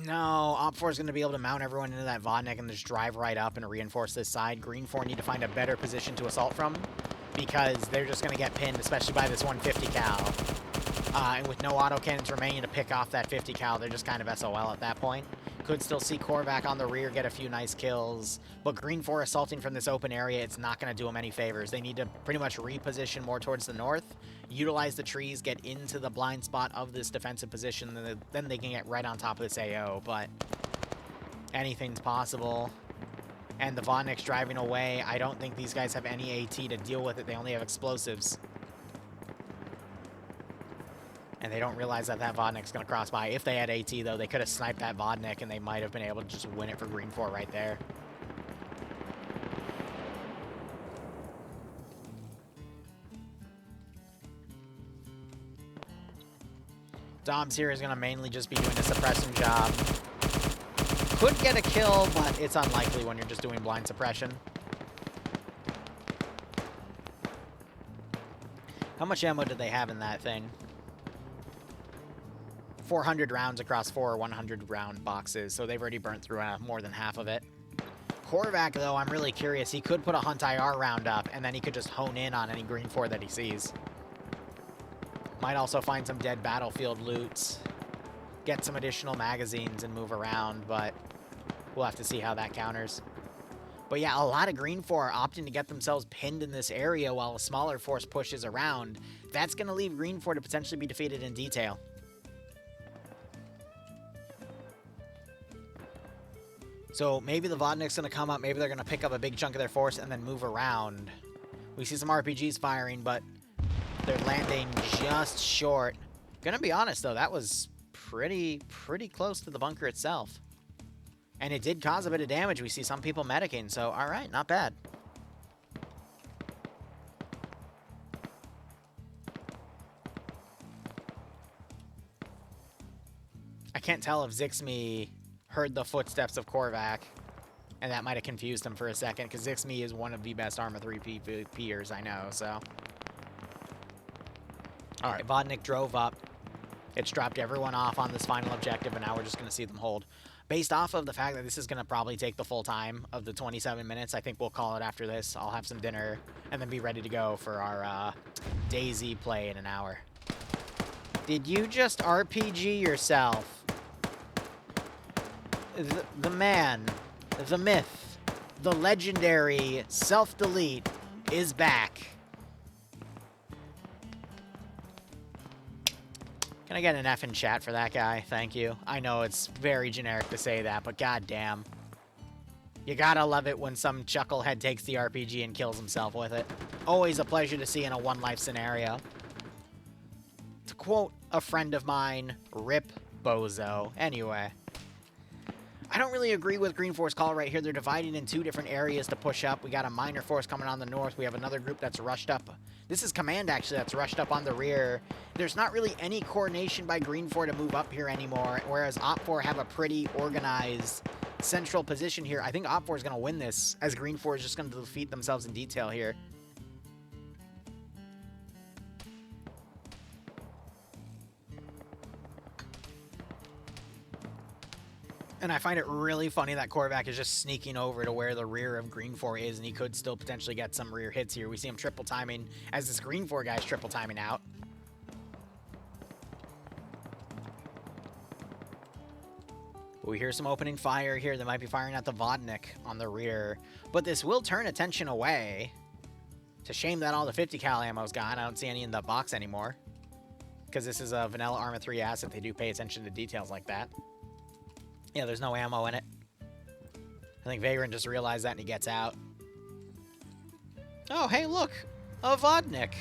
No, Op 4 is going to be able to mount everyone into that Vodnik and just drive right up and reinforce this side. Green 4 need to find a better position to assault from because they're just going to get pinned, especially by this 150 cal. And with no autocannons remaining to pick off that 50 cal, they're just kind of SOL at that point. Could still see Korvac on the rear get a few nice kills, but Green 4 assaulting from this open area, it's not going to do them any favors. They need to pretty much reposition more towards the north, utilize the trees, get into the blind spot of this defensive position, and then they can get right on top of this AO, but anything's possible. And the Vodnik's driving away. I don't think these guys have any AT to deal with it. They only have explosives. And they don't realize that that Vodnik's going to cross by. If they had AT, though, they could have sniped that Vodnik, and they might have been able to just win it for Green 4 right there. Dobbs here is going to mainly just be doing a suppression job. Could get a kill, but it's unlikely when you're just doing blind suppression. How much ammo did they have in that thing? 400 rounds across 4 100-round boxes, so they've already burnt through more than half of it. Korvac, though, I'm really curious. He could put a Hunt IR round up, and then he could just hone in on any Green 4 that he sees. Might also find some dead battlefield loot, get some additional magazines and move around, but we'll have to see how that counters. But yeah, a lot of Green 4 are opting to get themselves pinned in this area while a smaller force pushes around. That's going to leave Green 4 to potentially be defeated in detail. So maybe the Vodnik's going to come up, maybe they're going to pick up a big chunk of their force and then move around. We see some RPGs firing, but they're landing just short. Gonna be honest, though, that was pretty close to the bunker itself. And it did cause a bit of damage. We see some people medicing, so alright, not bad. I can't tell if Zixme heard the footsteps of Korvac, and that might have confused him for a second, because Zixme is one of the best Arma 3 PvPers I know, so. Alright, Vodnik drove up. It's dropped everyone off on this final objective, and now we're just going to see them hold. Based off of the fact that this is going to probably take the full time of the 27 minutes, I think we'll call it after this. I'll have some dinner, and then be ready to go for our DayZ play in an hour. Did you just RPG yourself? The man, the myth, the legendary self-delete is back. Can I get an F in chat for that guy? Thank you. I know it's very generic to say that, but goddamn. You gotta love it when some chucklehead takes the RPG and kills himself with it. Always a pleasure to see in a one-life scenario. To quote a friend of mine, rip bozo. Anyway. I don't really agree with Green Force call right here. They're dividing in two different areas to push up. We got a minor force coming on the north. We have another group that's rushed up. This is command, actually, that's rushed up on the rear. There's not really any coordination by Green 4 to move up here anymore, whereas Op 4 have a pretty organized central position here. I think Op 4 is going to win this, as Green 4 is just going to defeat themselves in detail here. And I find it really funny that Korvac is just sneaking over to where the rear of Green 4 is, and he could still potentially get some rear hits here. We see him triple timing as this Green 4 guy's triple timing out. We hear some opening fire here. They might be firing at the Vodnik on the rear, but this will turn attention away. It's a shame that all the 50 cal ammo's gone. I don't see any in the box anymore, because this is a vanilla Arma 3 asset. They do pay attention to details like that. Yeah, there's no ammo in it. I think Vagrant just realized that and he gets out. Oh, hey, look! A Vodnik!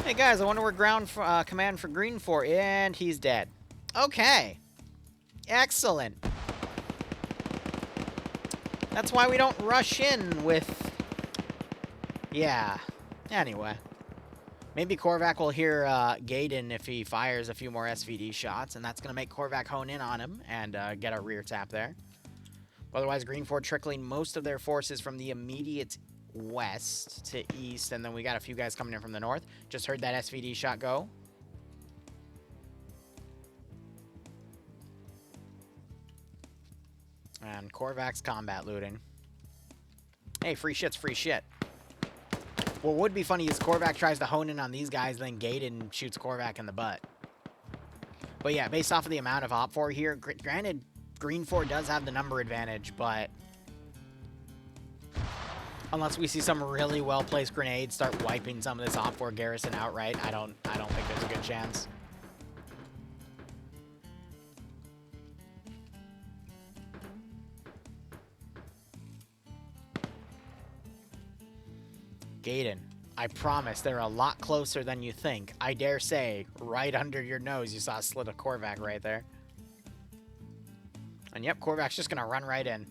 Hey guys, I wonder where ground command for Green 4, and he's dead. Okay. Excellent. That's why we don't rush in with... Yeah. Anyway. Maybe Korvac will hear Gaiden if he fires a few more SVD shots, and that's going to make Korvac hone in on him and get a rear tap there. Otherwise, Green 4 trickling most of their forces from the immediate west to east, and then we got a few guys coming in from the north. Just heard that SVD shot go. And Korvac's combat looting. Hey, free shit's free shit. What would be funny is Korvac tries to hone in on these guys, then Gaiden shoots Korvac in the butt. But yeah, based off of the amount of Op 4 here, granted, Green 4 does have the number advantage, but unless we see some really well-placed grenades start wiping some of this Op 4 garrison outright, I don't think there's a good chance. Gaiden, I promise they're a lot closer than you think. I dare say, right under your nose, you saw a slit of Korvac right there. And yep, Korvac's just gonna run right in.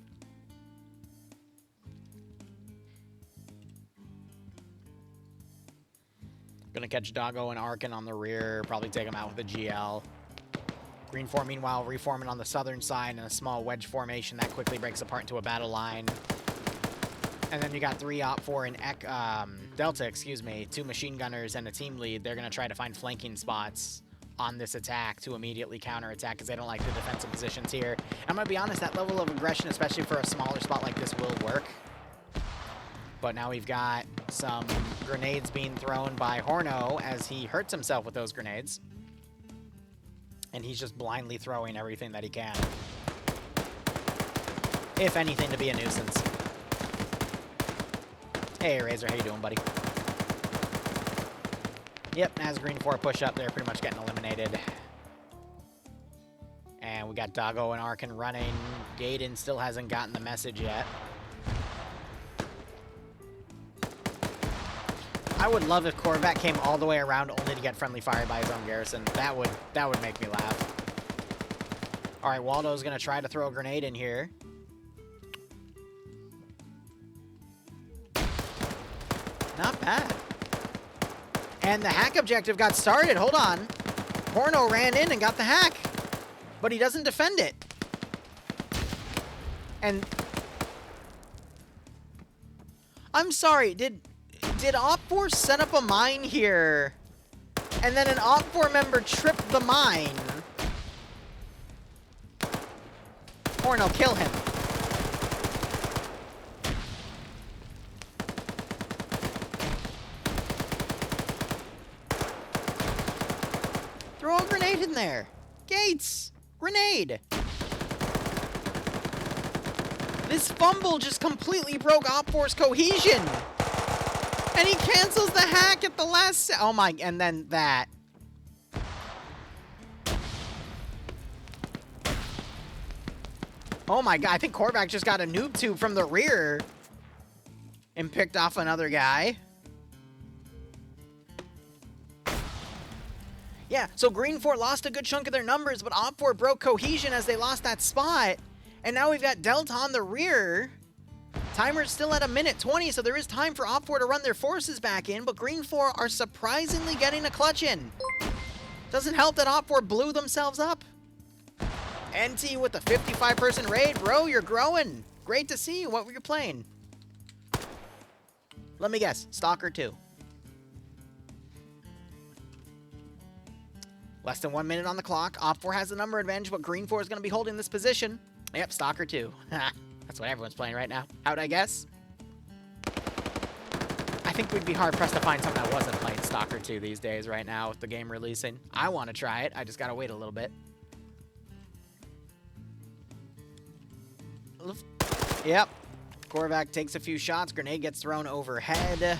Gonna catch Doggo and Arkin on the rear, probably take him out with a GL. Green 4, meanwhile, reforming on the southern side in a small wedge formation that quickly breaks apart into a battle line. And then you got 3 Op 4 and Delta, excuse me, 2 machine gunners and a team lead. They're going to try to find flanking spots on this attack to immediately counterattack because they don't like the defensive positions here. I'm going to be honest, that level of aggression, especially for a smaller spot like this, will work. But now we've got some grenades being thrown by Horno as he hurts himself with those grenades. And he's just blindly throwing everything that he can. If anything, to be a nuisance. Hey, Razor, how you doing, buddy? Yep, as Green 4 push up, they're pretty much getting eliminated. And we got Doggo and Arkin running. Gaiden still hasn't gotten the message yet. I would love if Korvac came all the way around only to get friendly fire by his own garrison. That would make me laugh. All right, Waldo's going to try to throw a grenade in here. Not bad. And the hack objective got started. Hold on. Horno ran in and got the hack. But he doesn't defend it. And I'm sorry, did Op 4 set up a mine here? And then an Op 4 member tripped the mine? Horno, kill him. Get in there. Gates. Grenade. This fumble just completely broke Op4's cohesion. And he cancels the hack at the last oh my, and then that. Oh my god, I think Korvac just got a noob tube from the rear. And picked off another guy. Yeah, so Green 4 lost a good chunk of their numbers, but Op4 broke cohesion as they lost that spot. And now we've got Delta on the rear. Timer's still at 1:20, so there is time for Op4 to run their forces back in, but Green 4 are surprisingly getting a clutch in. Doesn't help that Op4 blew themselves up. NT with the 55-person raid. Bro, you're growing. Great to see you. What were you playing? Let me guess. Stalker 2. Less than 1 minute on the clock. Op4 has the number advantage, but Green 4 is going to be holding this position. Yep, Stalker 2. That's what everyone's playing right now. How'd I guess? I think we'd be hard-pressed to find someone that wasn't playing Stalker 2 these days right now with the game releasing. I want to try it. I just got to wait a little bit. Yep. Korvac takes a few shots. Grenade gets thrown overhead.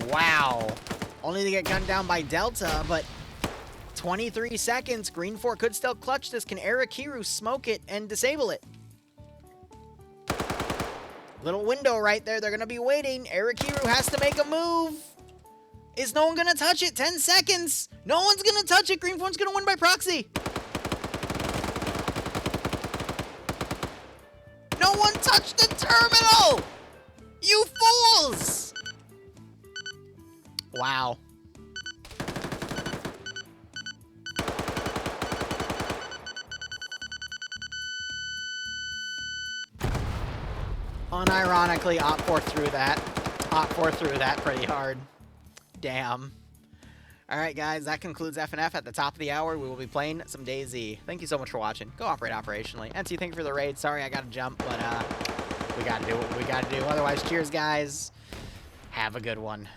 Wow. Only to get gunned down by Delta, but 23 seconds. Green 4 could still clutch this. Can Arakiru smoke it and disable it? Little window right there. They're going to be waiting. Arakiru has to make a move. Is no one going to touch it? 10 seconds. No one's going to touch it. Green 4's going to win by proxy. No one touched the terminal! You fools! Wow. Unironically, Op4 threw that. Op4 threw that pretty hard. Damn. Alright guys, that concludes FNF. At the top of the hour, we will be playing some DayZ. Thank you so much for watching. Go operate operationally. NT, thank you for the raid. Sorry I gotta jump, but we gotta do what we gotta do. Otherwise, cheers guys. Have a good one.